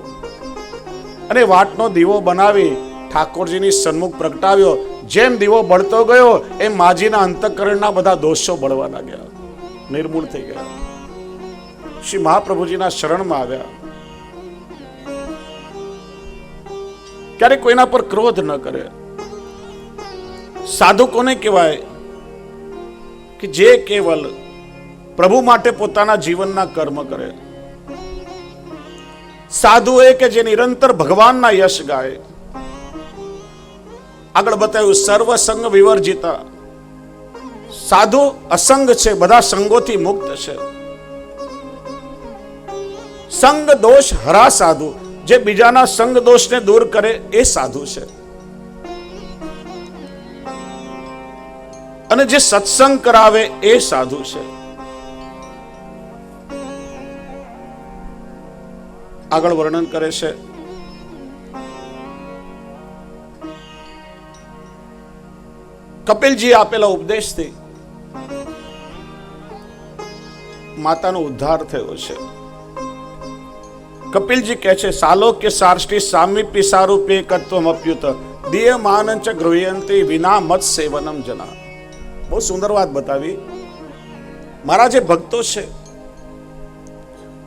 અને વાટનો દીવો બનાવી ઠાકોરજીની સન્મુખ પ્રગટાવ્યો. જેમ દીવો બળતો ગયો એમ માજીના અંતઃકરણના બધા દોષો બળવા લાગ્યા, નિર્મૂળ થઈ ગયા. શ્રી મહાપ્રભુજીના શરણમાં આવ્યા. ક્યારે કોઈના પર ક્રોધ ન કરે. સાધુ કોને કહેવાય કે જે કેવલ પ્રભુ માટે પોતાના જીવનના કર્મ કરે. સાધુ એ કે જે નિરંતર ભગવાનના યશ ગાય. આગળ બતાવ્યું સર્વ સંગ વિવર્જિતા. સાધુ અસંગ છે, બધા સંગોથી મુક્ત છે. સંગ દોષ હરા સાધુ, જે બીજાના સંગ દોષને દૂર કરે એ સાધુ છે. અને જે સત્સંગ કરાવે એ સાધુ છે. આગળ વર્ણન કરે છે, કપિલજી આપેલા ઉપદેશથી માતાનો ઉદ્ધાર થયો છે. કપિલજી કહે છે, સાલોક્ય સાર્ષ્ટિ સામીપ્ય સારૂપ્ય એકત્વમ અપ્યુત દીયમાનંચ ગૃહ્યંતિ વિના મત સેવનમ જના. બહુ સુંદર વાત બતાવી. મારા જે ભક્તો છે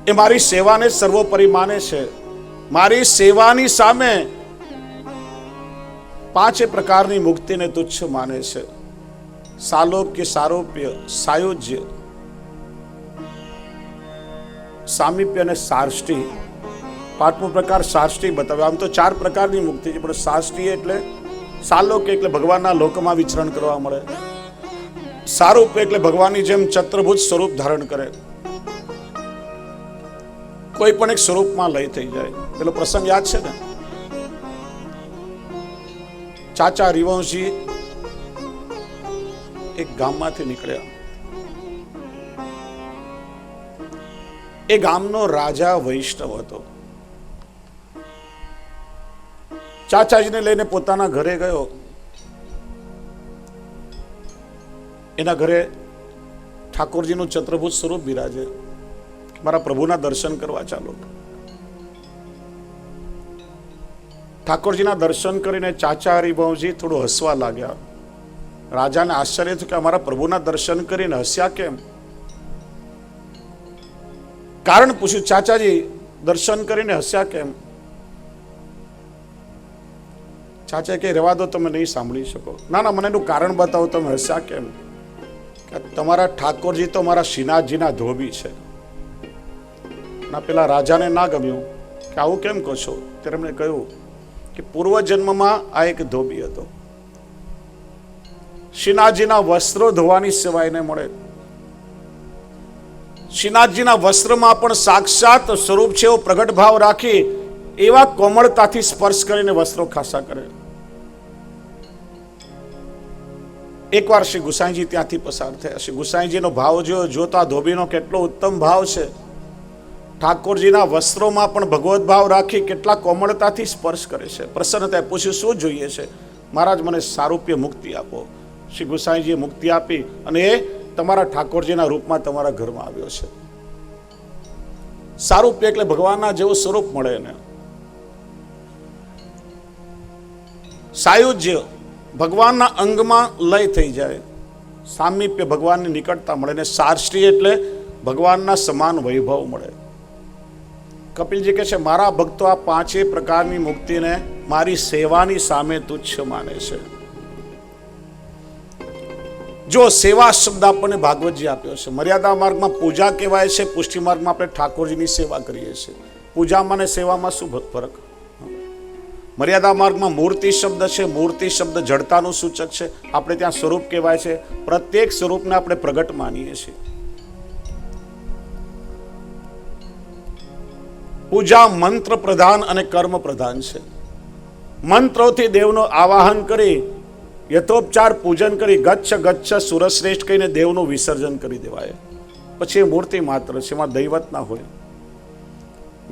એ મારી સેવાને સર્વોપરી માને છે. મારી સેવાની સામે પાંચે પ્રકારની મુક્તિને તુચ્છ માને છે. સાલોક્ય સારૂપ્ય સાયુજ્ય સામીપ્ય અને સાર્ષ્ટિ. પાંચમો પ્રકાર સાર્ષ્ટિ બતાવ્યો. આમ તો 4 પ્રકારની મુક્તિ છે, પણ સાર્ષ્ટિ એટલે સાલોક્ય એટલે ભગવાનના લોકમાં વિચરણ કરવા મળે. સારૂપ્ય એટલે ભગવાનની જેમ ચતુર્ભુજ સ્વરૂપ ધારણ કરે, કોઈ પણ એક સ્વરૂપમાં લય થઈ જાય. પેલો પ્રસંગ યાદ છે ને, ચાચા હરિવંશજી એક ગામમાંથી નીકળ્યા. એ ગામનો રાજા વૈષ્ણવ હતો. ચાચાજીને લઈને પોતાના ઘરે ગયો. એના ઘરે ઠાકોરજીનું ચતુર્ભુજ સ્વરૂપ બિરાજે. મારા પ્રભુના દર્શન કરવા ચાલો. ઠાકોરજીના દર્શન કરીને ચાચા હરિભાવજી થોડું હસવા લાગ્યા. રાજાને આશ્ચર્ય થયું કે અમારા પ્રભુના દર્શન કરીને હસ્યા કેમ? કારણ પૂછ્યું, ચાચાજી દર્શન કરીને હસ્યા કેમ? ચાચા કે રહેવા દો, તમે નહીં સાંભળી શકો. ના ના, મને એનું કારણ બતાવો, તમે હસ્યા કેમ? કે તમારા ઠાકોરજી તો મારા શ્રીનાથજીના ધોબી છે. ના, પેલા રાજાને ના ગમ્યું કે આવું કેમ કહો છો. ત્યારે એમણે કહ્યું કે પૂર્વ જન્મમાં આ એક ધોબી હતો. શ્રીનાથજીના વસ્ત્રો ધોવાની સેવા એને મળે. શ્રીનાથજીના વસ્ત્રમાં પણ સાક્ષાત સ્વરૂપ છે એવો પ્રગટ ભાવ રાખી એવા કોમળતાથી સ્પર્શ કરીને વસ્ત્રો ખાસા કરે. એકવાર શ્રી ગુસાઈજી ત્યાંથી પસાર થયા. શ્રી ગુસાઈજીનો ભાવ જોતા ધોબીનો કેટલો ઉત્તમ ભાવ છે. ઠાકોરજીના વસ્ત્રોમાં પણ ભગવત ભાવ રાખી કેટલા કોમળતાથી સ્પર્શ કરે છે. પ્રસન્નતા પૂછ્યું, શું જોઈએ છે? મહારાજ, મને સારૂપ્ય મુક્તિ આપો. શ્રી ગુસાઈજીએ મુક્તિ આપી અને એ તમારા ઠાકોરજીના રૂપમાં તમારા ઘરમાં આવ્યો છે. સારૂપ્ય એટલે ભગવાનના જેવું સ્વરૂપ મળે એને. સાયુજ્ય ભગવાનના અંગમાં લય થઈ જાય. સામીપ્ય ભગવાનની નિકટતા મળે. ને સાર્ષ્ટિ એટલે ભગવાનના સમાન વૈભવ મળે. કપિલજી કહે છે, મારા ભક્તો આ 5 પ્રકારની મુક્તિને મારી સેવાની સામે તુચ્છ માને છે. જો સેવા શબ્દ આપણને ભાગવતજી આપ્યો છે. મર્યાદા માર્ગમાં પૂજા કહેવાય છે, પુષ્ટિ માર્ગમાં આપણે ઠાકોરજીની સેવા કરીએ છીએ. પૂજામાં ને સેવામાં શું ફરક? મર્યાદા માર્ગમાં મૂર્તિ શબ્દ છે. મૂર્તિ શબ્દ જડતાનું સૂચક છે. આપણે ત્યાં સ્વરૂપ કહેવાય છે. પ્રત્યેક સ્વરૂપને આપણે પ્રગટ માનીએ છીએ. પૂજા મંત્ર પ્રધાન અને કર્મ પ્રધાન છે. મંત્રોથી દેવનો આવાહન કરી, યથોપચાર પૂજન કરી, ગચ્છ ગચ્છ સુરશ્રેષ્ઠ કહીને દેવનું વિસર્જન કરી દેવાય. પછી એ મૂર્તિ માત્ર છે, એમાં દૈવત ના હોય.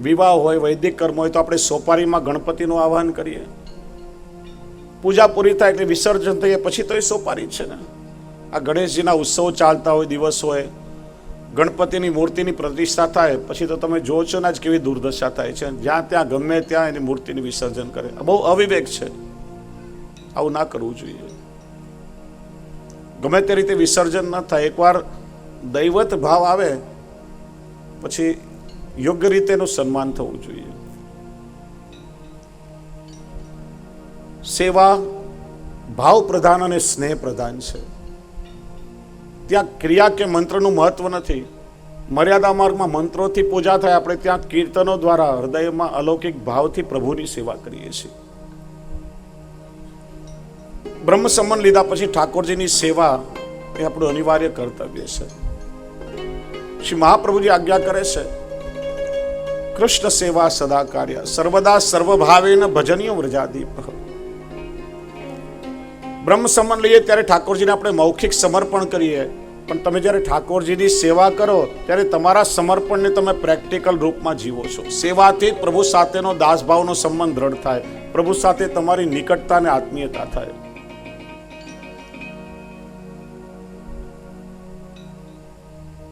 વિવાહ હોય, વૈદિક કર્મ હોય તો આપણે સોપારીમાં ગણપતિનું આવાહન કરીએ. પૂજા પૂરી થાય એટલે વિસર્જન થઈએ, પછી તો એ સોપારી છે ને. આ ગણેશજીના ઉત્સવ ચાલતા હોય, દિવસ હોય, ગણપતિની મૂર્તિની પ્રતિષ્ઠા થાય, પછી તો તમે જોવો છો ને જ કેવી દુર્દશા થાય છે. જ્યાં ત્યાં ગમે ત્યાં એની મૂર્તિનું વિસર્જન કરે. બહુ અવિવેક છે. આવું ના કરવું જોઈએ. ગમે તે રીતે વિસર્જન ન થાય. એકવાર દૈવત ભાવ આવે પછી યોગ્ય રીતે એનું સન્માન થવું જોઈએ. સેવા ભાવ પ્રધાન અને સ્નેહ પ્રધાન છે. ત્યાં ક્રિયા કે મંત્રનું મહત્વ નથી. મર્યાદા માર્ગમાં મંત્રોથી પૂજા થાય, આપણે ત્યાં કીર્તનો દ્વારા હૃદયમાં અલૌકિક ભાવથી પ્રભુની સેવા કરીએ છીએ. બ્રહ્મ સંબંધ લીધા પછી ઠાકોરજીની સેવા એ આપણું અનિવાર્ય કર્તવ્ય છે. શ્રી મહાપ્રભુજી આજ્ઞા કરે છે, કૃષ્ણ સેવા સદા કાર્ય સર્વદા સર્વભાવેન ભજનીય વ્રજાદીપ. બ્રહ્મ સંબંધ લઈએ ત્યારે ઠાકોરજીને આપણે મૌખિક સમર્પણ કરીએ, પણ તમે જ્યારે ઠાકોરજીની સેવા કરો ત્યારે તમારા સમર્પણને તમે પ્રેક્ટિકલ રૂપમાં જીવો છો. સેવાથી પ્રભુ સાથેનો દાસભાવનો સંબંધ દ્રઢ થાય, પ્રભુ સાથે તમારી નિકટતા અને આત્મીયતા થાય.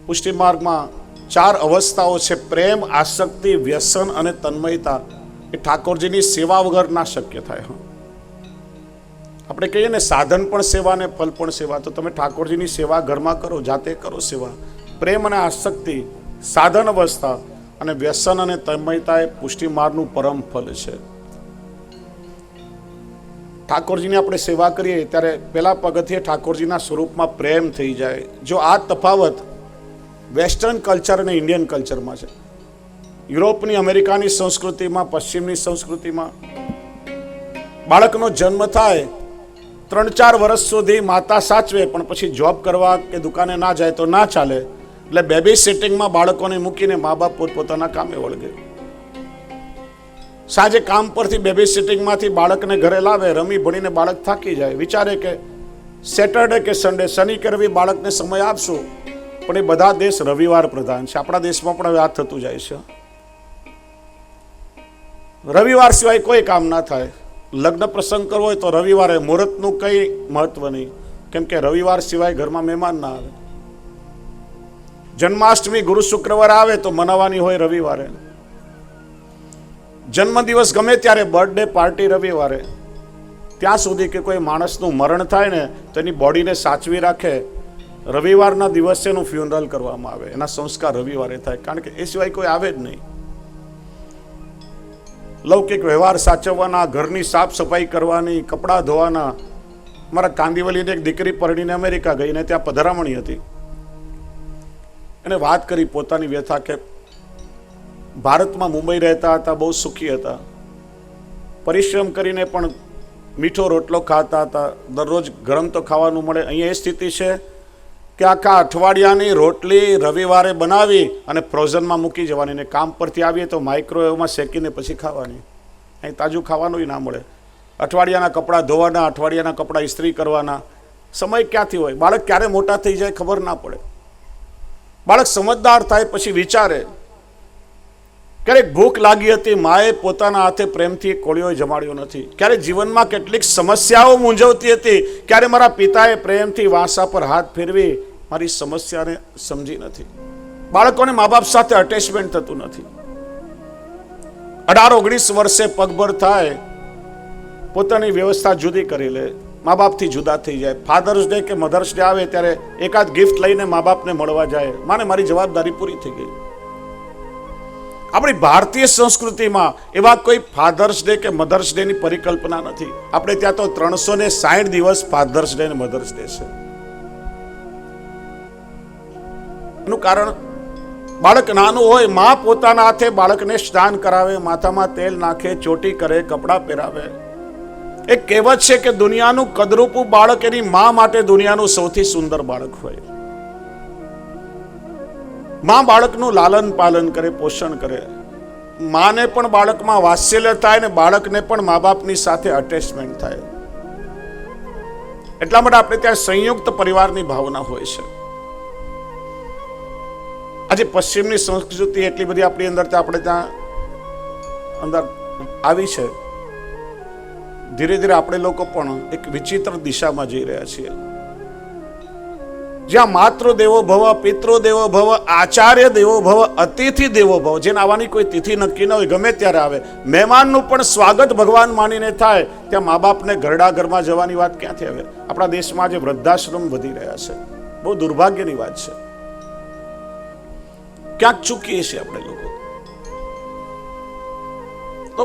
પુષ્ટિ માર્ગમાં 4 અવસ્થાઓ છે: પ્રેમ, આસક્તિ, વ્યસન અને તન્મયતા. એ ઠાકોરજીની સેવા વગર ના શક્ય થાય. આપણે કહીએ ને સાધન પણ સેવા ને ફલ પણ સેવા. તો તમે ઠાકોરજીની સેવા ઘરમાં કરો, જાતે કરો સેવા. પ્રેમ અને આસક્તિ સાધન અવસ્થા, અને વ્યસન અને તન્મયતા એ પુષ્ટિ માર્ગનું પરમ ફલ છે. ઠાકોરજીની આપણે સેવા કરીએ ત્યારે પહેલા પગથિયે ઠાકોરજીના સ્વરૂપમાં પ્રેમ થઈ જાય. જો આ તફાવત વેસ્ટર્ન કલ્ચર અને ઇન્ડિયન કલ્ચરમાં છે. યુરોપની, અમેરિકાની સંસ્કૃતિમાં, પશ્ચિમની સંસ્કૃતિમાં બાળકનો જન્મ થાય 3-4 વર્ષ સુધી માતા સાચવે, પણ પછી જોબ કરવા કે દુકાને ના જાય તો ના ચાલે. એટલે બેબી સિટિંગમાં બાળકોને મૂકીને મા બાપ પોતપોતાના કામે વળગે. સાંજે કામ પરથી બેબી સિટિંગમાંથી બાળકને ઘરે લાવે, રમી ભણીને બાળક થાકી જાય, વિચારે કે સેટરડે કે સન્ડે, શનિ કે રવિ બાળકને સમય આપશું. પણ એ બધા દેશ રવિવાર પ્રધાન છે. આપણા દેશમાં પણ હવે આ થતું જાય છે. રવિવાર સિવાય કોઈ કામ ના થાય. લગ્ન પ્રસંગ કરવો હોય તો રવિવારે. મુહૂર્તનું કંઈ મહત્વ નહીં, કેમ કે રવિવાર સિવાય ઘરમાં મહેમાન ના આવે. જન્માષ્ટમી ગુરુ શુક્રવાર આવે તો મનાવવાની હોય રવિવારે. જન્મદિવસ ગમે ત્યારે, બર્થડે પાર્ટી રવિવારે. ત્યાં સુધી કે કોઈ માણસનું મરણ થાય ને તો એની બોડીને સાચવી રાખે, રવિવારના દિવસે એનું ફ્યુનરલ કરવામાં આવે. એના સંસ્કાર રવિવારે થાય, કારણ કે એ સિવાય કોઈ આવે જ નહીં. લૌકિક વ્યવહાર સાચવવાના, ઘરની સાફ સફાઈ કરવાની, કપડાં ધોવાના. મારા કાંદીવલીની એક દીકરી પરણીને અમેરિકા ગઈ ને ત્યાં પધરામણી હતી. એને વાત કરી પોતાની વ્યથા કે ભારતમાં મુંબઈ રહેતા હતા, બહુ સુખી હતા, પરિશ્રમ કરીને પણ મીઠો રોટલો ખાતા હતા, દરરોજ ગરમ તો ખાવાનું મળે. અહીંયા એ સ્થિતિ છે કે આખા અઠવાડિયાની રોટલી રવિવારે બનાવી અને ફ્રોઝનમાં મૂકી જવાની, ને કામ પરથી આવીએ તો માઇક્રોવેવમાં શેકીને પછી ખાવાની. અહીં તાજું ખાવાનું ના મળે. અઠવાડિયાના કપડાં ધોવાના, અઠવાડિયાના કપડાં ઇસ્ત્રી કરવાના. સમય ક્યાંથી હોય? બાળક ક્યારે મોટા થઈ જાય ખબર ના પડે. બાળક સમજદાર થાય પછી વિચારે. ક્યારેક ભૂખ લાગી હતી, માએ પોતાના હાથે પ્રેમથી કોળિયો જમાડ્યો નથી. ક્યારે જીવનમાં કેટલીક સમસ્યાઓ મૂંઝવતી હતી, ક્યારે મારા પિતાએ પ્રેમથી વાંસા પર હાથ ફેરવી મારી સમસ્યાને સમજી નથી. બાળકોને મા બાપ સાથે અટેચમેન્ટ થતું નથી. 18-19 વર્ષે પગભર થાય, પોતાની વ્યવસ્થા જુદી કરી લે, મા બાપથી જુદા થઈ જાય. ફાધર્સ ડે કે મધર્સ ડે આવે ત્યારે એકાદ ગિફ્ટ લઈને મા બાપને મળવા જાય. માને મારી જવાબદારી પૂરી થઈ ગઈ. આપણી ભારતીય સંસ્કૃતિમાં એવા કોઈ ફાધર્સ ડે કે મધર્સ ડે ની પરિકલ્પના નથી. આપણે ત્યાં તો 360 દિવસ ફાધર્સ ડે અને મધર્સ ડે છે. એનું કારણ બાળક નાનું હોય, માં પોતાના હાથે બાળકને સ્નાન કરાવે, માથામાં તેલ નાખે, ચોટી કરે, કપડાં પહેરાવે. એક કહેવત છે કે દુનિયાનું કદરૂપું બાળક એની માં માટે દુનિયાનું સૌથી સુંદર બાળક હોય. માં બાળકનું લાલન પાલન કરે, પોષણ કરે. માને પણ બાળકમાં વાત્સલ્ય થાય ને બાળકને પણ મા બાપની સાથે અટેચમેન્ટ થાય. એટલા માટે આપણે ત્યાં સંયુક્ત પરિવારની ભાવના હોય છે. આજે પશ્ચિમની સંસ્કૃતિ એટલી બધી આપણી અંદર આપણે ત્યાં અંદર આવી છે. ધીરે ધીરે આપણે લોકો પણ એક વિચિત્ર દિશામાં જઈ રહ્યા છીએ, જ્યાં માતૃ દેવો ભવ, પિતૃ દેવો ભવ, આચાર્ય દેવો ભવ, અતિથિ દેવો ભવ. જેને આવવાની કોઈ તિથિ નક્કી ન હોય, ગમે ત્યારે આવે. મહેમાનનું પણ સ્વાગત ભગવાન માનીને થાય. ત્યાં મા બાપને ઘરડા ઘરમાં જવાની વાત ક્યાંથી આવે? આપણા દેશમાં જે વૃદ્ધાશ્રમ વધી રહ્યા છે, બહુ દુર્ભાગ્યની વાત છે. ક્યાંક ચૂકીએ છીએ આપણે લોકો. તો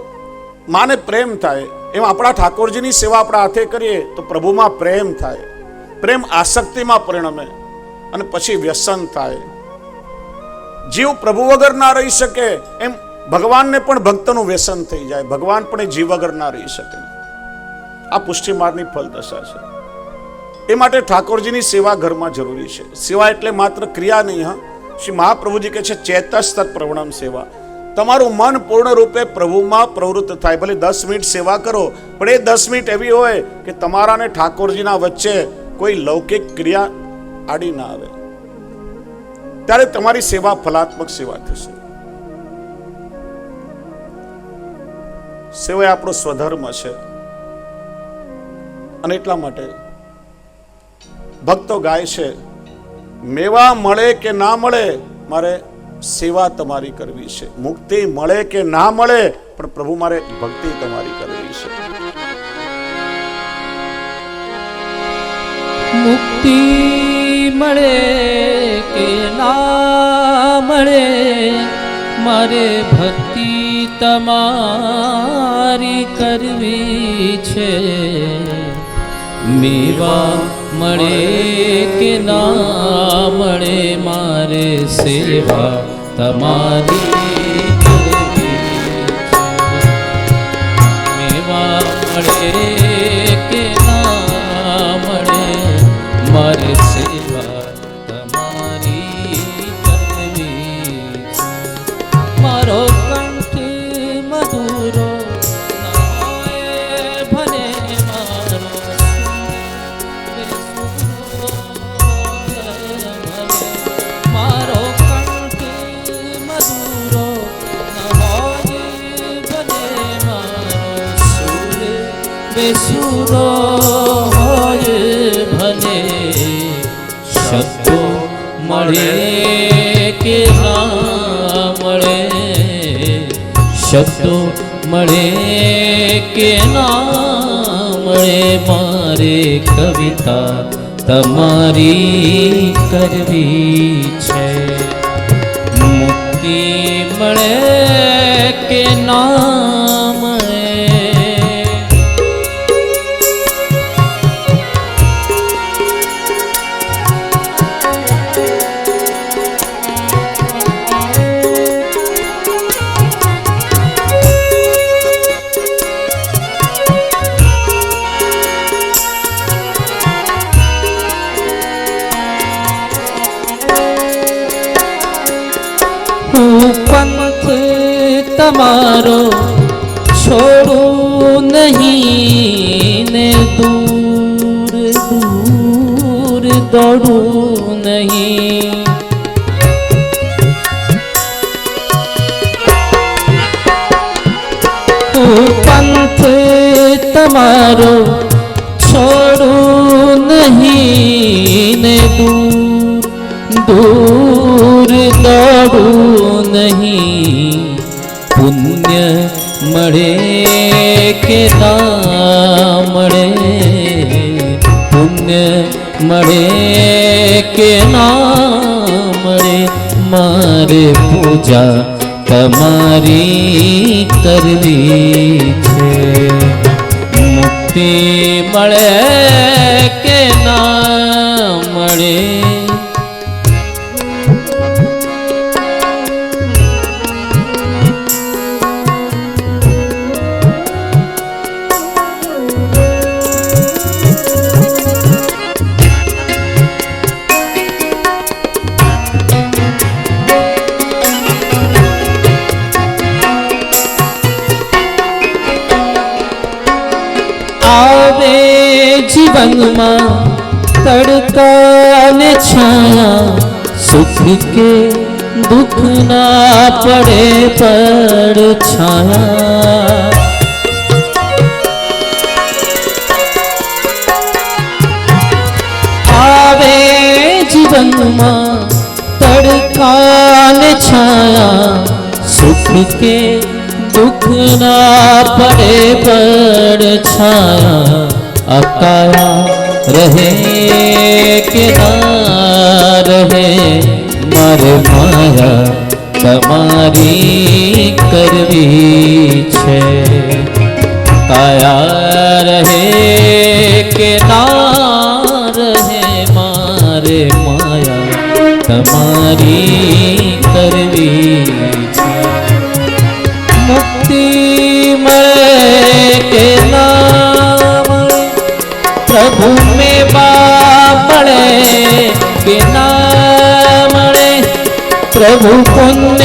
માને પ્રેમ થાય એમ આપણા ઠાકોરજીની સેવા આપણા હાથે કરીએ તો પ્રભુમાં પ્રેમ થાય. પ્રેમ આસક્તિમાં પરિણમે અને પછી વ્યસન થાય. જીવ પ્રભુ વગર ના રહી શકે એમ ભગવાનને પણ ભક્તનું વ્યસન થઈ જાય. ભગવાન પણ એ જીવ વગર ના રહી શકે. આ પુષ્ટિ માર્ગની ફલદશા છે. એ માટે ઠાકોરજીની સેવા ઘરમાં જરૂરી છે. સેવા એટલે માત્ર ક્રિયા નહીં. હા, શ્રી મહાપ્રભુજી કહે છે ચેતસ તત્ પ્રવણમ સેવા. તમારું મન પૂર્ણ રૂપે પ્રભુમાં પ્રવૃત્ત થાય. ભલે 10 મિનિટ સેવા કરો, પણ એ 10 મિનિટ એવી હોય કે તમારા ને ઠાકોરજીના વચ્ચે કોઈ લૌકિક ક્રિયા આડી ના આવે. ત્યારે તમારી સેવા ફલાત્મક સેવા થશે. સેવા આપણો સ્વધર્મ છે. અને એટલા માટે ભક્તો ગાય છે, મેવા મળે કે ના મળે મારે સેવા તમારી કરવી છે. મુક્તિ મળે કે ના મળે પણ પ્રભુ મારે ભક્તિ તમારી કરવી છે. મુક્તિ મળે કે ના મળે મારે ભક્તિ તમારી કરવી છે. મેવા મળે કે ના મળે મારે સેવા તમારી કરવી છે. મેવા મળે કે ના મળે મારે સેવા તમારી કરવી છે. મારો કંઠ મધુરો બેસુરો હોય ભલે, શબ્દો મળે કે ના મળે, શબ્દો મળે કે ના મળે મારે કવિતા તમારી કરવી છે. મુક્તિ મળે કે ના મળે તમારો છોડું નહીં ને દૂર દૂર દોડું નહીં. પંથ તમારો છોડું નહીં ને દૂર દૂર દોડું નહીં. પુણ્ય મળે કે ના મળે, પુણ્ય મળે કે ના મળે મારે પૂજા તમારી કરવી છે. મુક્તિ મળે કે ના મળે आवे जीवन में तड़का ने छाया सुख के दुख ना पड़े पड़ छाया आवे जीवन में तड़का ने छाया सुख के दुख ना पड़े पड़ छाया अकाया रहे के ना रहे मारे माया तमारी करवी छे काया रहे के ना रहे मारे माया तमारी करवी छे मुक्ति मरे के नाम प्रभु में बाबड़े के नाम प्रभु पुण्य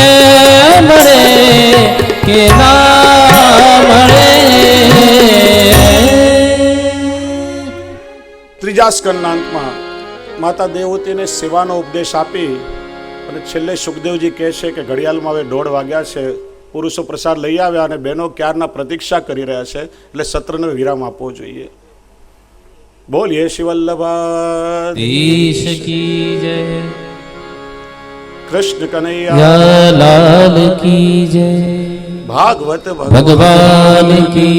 मरे के नाम ત્રીજા સ્કંદના અંતમાં માતા દેવહૂતિને સેવાનો ઉપદેશ આપી અને છેલ્લે સુખદેવજી કહે છે કે ઘડિયાળમાં હવે 1:30 વાગ્યા છે, પુરુષો પ્રસાદ લઈ આવ્યા અને બહેનો ક્યારના પ્રતીક્ષા કરી રહ્યા છે, એટલે સત્રને વિરામ આપવો જોઈએ. બોલીએ શિવલ્લભાધીશ की जय, कृष्ण कन्हैया लाल की जय, भागवत भगवान की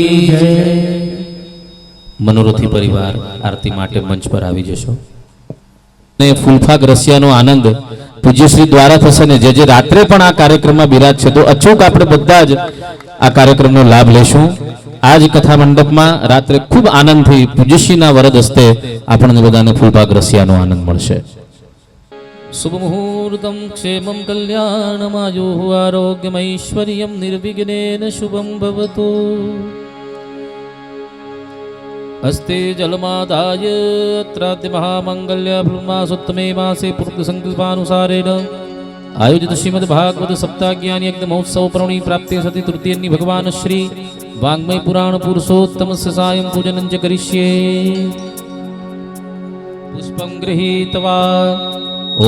जय. मनोरथी परिवार आरती माटे मंच पर આવી જશો ને ફૂલફાગ રસિયાનો આનંદ પૂજ્યશ્રી દ્વારા થશે ને જે રાત્રે પણ આ કાર્યક્રમમાં બિરાજ છે તો અચૂક આપણે બધા જ આ કાર્યક્રમનો લાભ લેશું. આ જ કથા મંડપમાં રાત્રે ખૂબ આનંદથી પૂજ્યશ્રીના વરદ હસ્તે આપણને બધાને ફૂલફાગ રસિયાનો આનંદ મળશે. शुभ मुहूर्तं क्षेमं कल्याणमायुः आरोग्यमैश्वर्यं निर्विघ्नेन शुभं भवतु. हस्ते जलमादाय अत्राद्य महामङ्गल्यफलमासोत्तमे मासे पूर्वसङ्कल्पानुसारेण आयोजित श्रीमद्भागवत सप्ताहज्ञान यज्ञ महोत्सव पर्वणि प्राप्ते सति तृतीयनि भगवान् श्री वाङ्मय पुराण पुरुषोत्तमस्य सायं पूजनं च करिष्ये. पुष्पं गृहीत्वा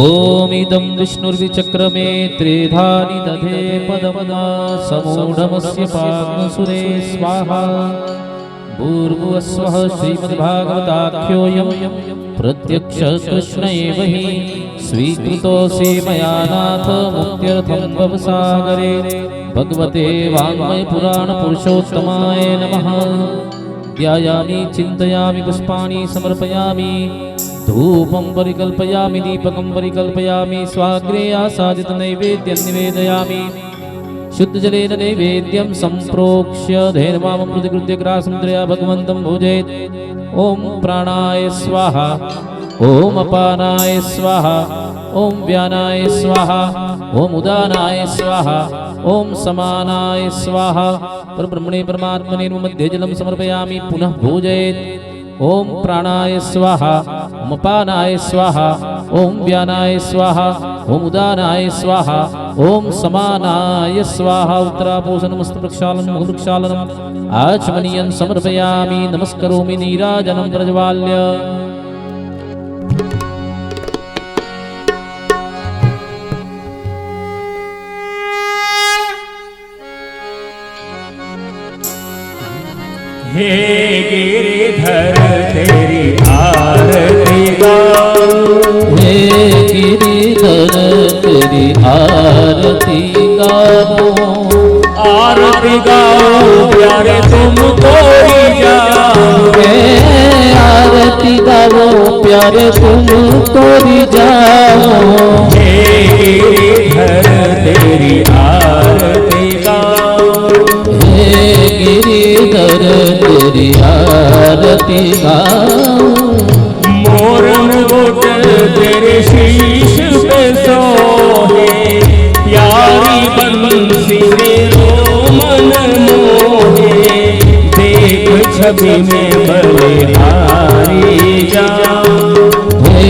ओम इदं विष्णुर्विचक्रमे त्रिधानि दधे पदमदा समूढमस्य पाग्मसुरे स्वाहा. भूर्भुवस्वः श्रीमद्भागवताख्योऽयं प्रत्यक्ष कृष्ण एव हि स्वीकृतोऽसि मया नाथ मुक्त्यर्थं भवसागरे. भगवते वाङ्मय पुराण पुरुषोत्तमाय नमः. ध्यायामि चिन्तयामि पुष्पाणि समर्पयामि धूपं परिकल्पयामि दीपकं परिकल्पयामि स्वाग्रे आसादित नैवेद्यं निवेदयामि. शुद्धजलेन नैवेद्यं सम्प्रोक्ष्य धैर्यमामं प्रतिकृत्य ग्रासमुद्रया भगवन्तं भोजयेत्. ॐ प्राणाय स्वाहा, ॐ अपानाय स्वाहा, ॐ व्यानाय स्वाहा, ॐ उदानाय स्वाहा, ॐ समानाय स्वाहा. परब्रह्मणे परमात्मने मध्ये जलं समर्पयामि पुनः भोजयेत्. ओम प्राणाय स्वाहा, ओम अपानाय स्वाहा, ओम व्यानाय स्वाहा, ओम उदानाय स्वाहा, ओम समानाय स्वाहा. उत्तरापोषणमस्तु प्रक्षालनं मुखप्रक्षालनं आचमनीयं समर्पयामि. नमस्करोमि नीराजनं प्रज्वाल्य. हे गिरिधर तेरी आरती गाऊं, हे गिरिधर तेरी आरती गाऊं. आरती गाऊं प्यारे तुमको ही जाऊं. आरती गाओ प्यारे तुमको ही जाऊं. हे गिरिधर तेरी आरती गाऊं, हे गिरिधर तेरी आरती गाऊं. मोरन गोट तेरे शीश पे सोहे, प्यारी बंसी मेरो मन मोहे. देख छवि में बलिहारी जाऊं. हे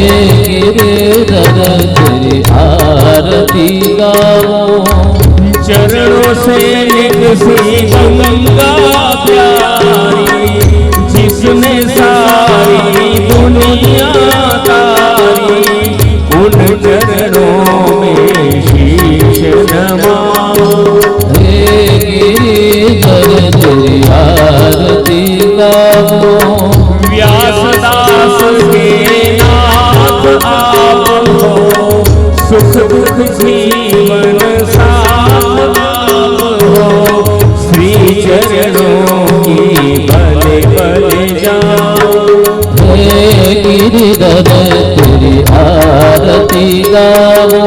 गिरिधर तेरी आरती गाऊं. चरणों से निकसी गंगा प्यारी, जिस आरती गावो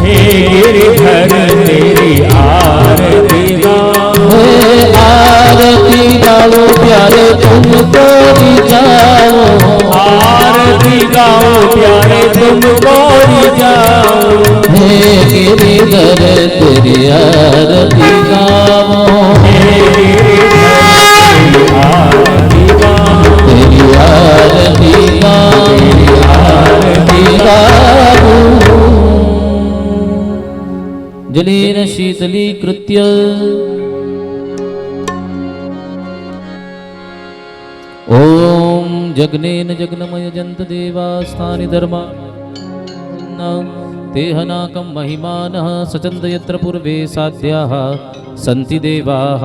हे गिरधर तेरी आरती गाओ हे आरती गाओ प्यारे तुमको रिझाओ आरती गाओ प्यारे तुमको रिझाओ हे गिरिधर तेरी आरती गावो हे गिरधर आरती गाओ तेरी आरती गाओ आरती गावो जलेन शीतलीकृत्य ओम जग्नेन जग्नमय जंत देवास्थानि धर्मा तेहनाकं महिमानः सचन्द यत्र पूर्वे साध्याः सन्ति देवाः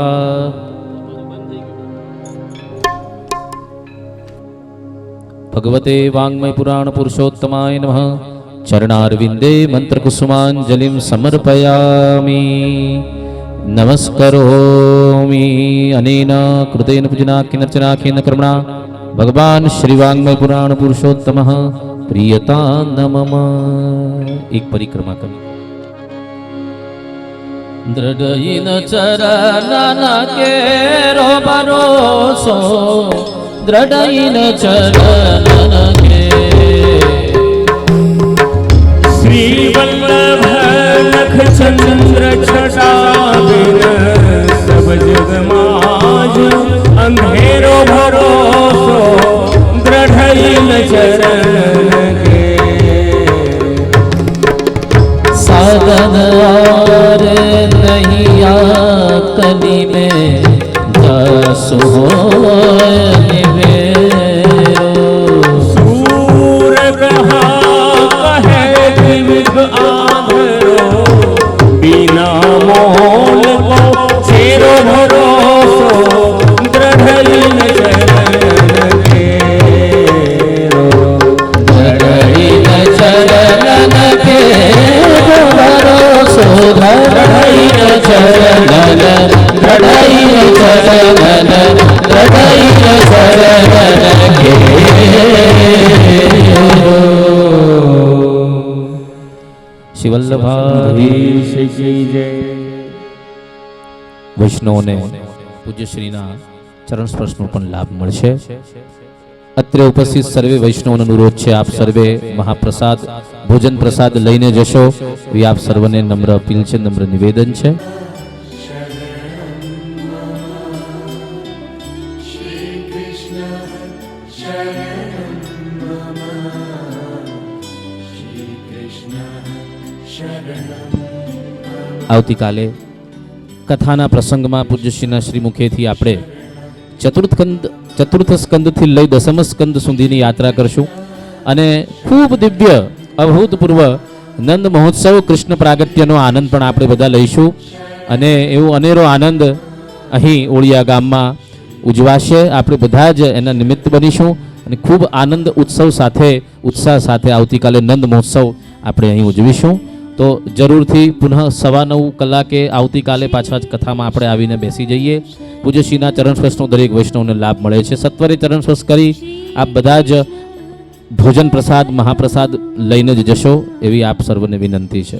भगवते वाङ्मय पुराण पुरुषोत्तमाय नमः चरणारविन्दे मन्त्रकुसुमाञ्जलिं समर्पयामि नमस्करोमि अनेन कृतेन पूजनाख्यनर्चनाख्येन कर्मणा भगवान् श्रीवाङ्मय पुराण पुरुषोत्तमः प्रियता नमः। एक परिक्रमा करी दृढ़ चरण केरो भरोसो दृढ़ चरण के श्री वल्लभ नख चंद्र छटा बिन सब जग माज अंधेरो भरोसो दृढ़ चरण के साधन और नहीं कली में जसो सूर कहा कहे विविध आधरो बिना मोल को छेरो भरोसो दृढ़ चरण के चरण के भरोसो धरैन चरण धरैन चरण धरैन चरण के शिवल्लभाधीश की जय। વૈષ્ણવોને પૂજ્યશ્રીના ચરણ સ્પર્શનો પણ લાભ મળશે. અત્રે ઉપસ્થિત સર્વે વૈષ્ણવોનો અનુરોધ છે આપ સર્વે મહાપ્રસાદ ભોજન પ્રસાદ લઈને જશો એવી આપ સર્વને નમ્ર અપીલ છે, નમ્ર નિવેદન છે. આવતીકાલે કથાના પ્રસંગમાં પૂજ્યશ્રીના શ્રીમુખેથી આપણે ચતુર્થ સ્કંદથી લઈ દસમ સ્કંદ સુધીની યાત્રા કરશું અને ખૂબ દિવ્ય અભૂતપૂર્વ નંદ મહોત્સવ કૃષ્ણ પ્રાગટ્યનો આનંદ પણ આપણે બધા લઈશું અને એવો અનેરો આનંદ અહીં ઓળિયા ગામમાં ઉજવાશે. આપણે બધા જ એના નિમિત્ત બનીશું અને ખૂબ આનંદ ઉત્સવ સાથે ઉત્સાહ સાથે આવતીકાલે નંદ મહોત્સવ આપણે અહીં ઉજવીશું. તો જરૂરથી પુનઃ 9:15 કલાકે આવતીકાલે પાછા જ કથામાં આપણે આવીને બેસી જઈએ. પૂજ્યશ્રીના ચરણ સ્પર્શનો દરેક વૈષ્ણવને લાભ મળે છે. સત્વરે ચરણ સ્પર્શ કરી આપ બધા જ ભોજન પ્રસાદ મહાપ્રસાદ લઈને જ જશો એવી આપ સર્વને વિનંતી છે.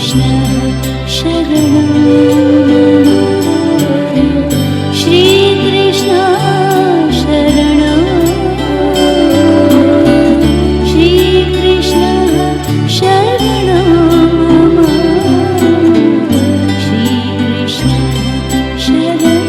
श्रीकृष्ण शरणं श्रीकृष्ण शरणं श्रीकृष्ण शरणं श्रीकृष्ण शरणं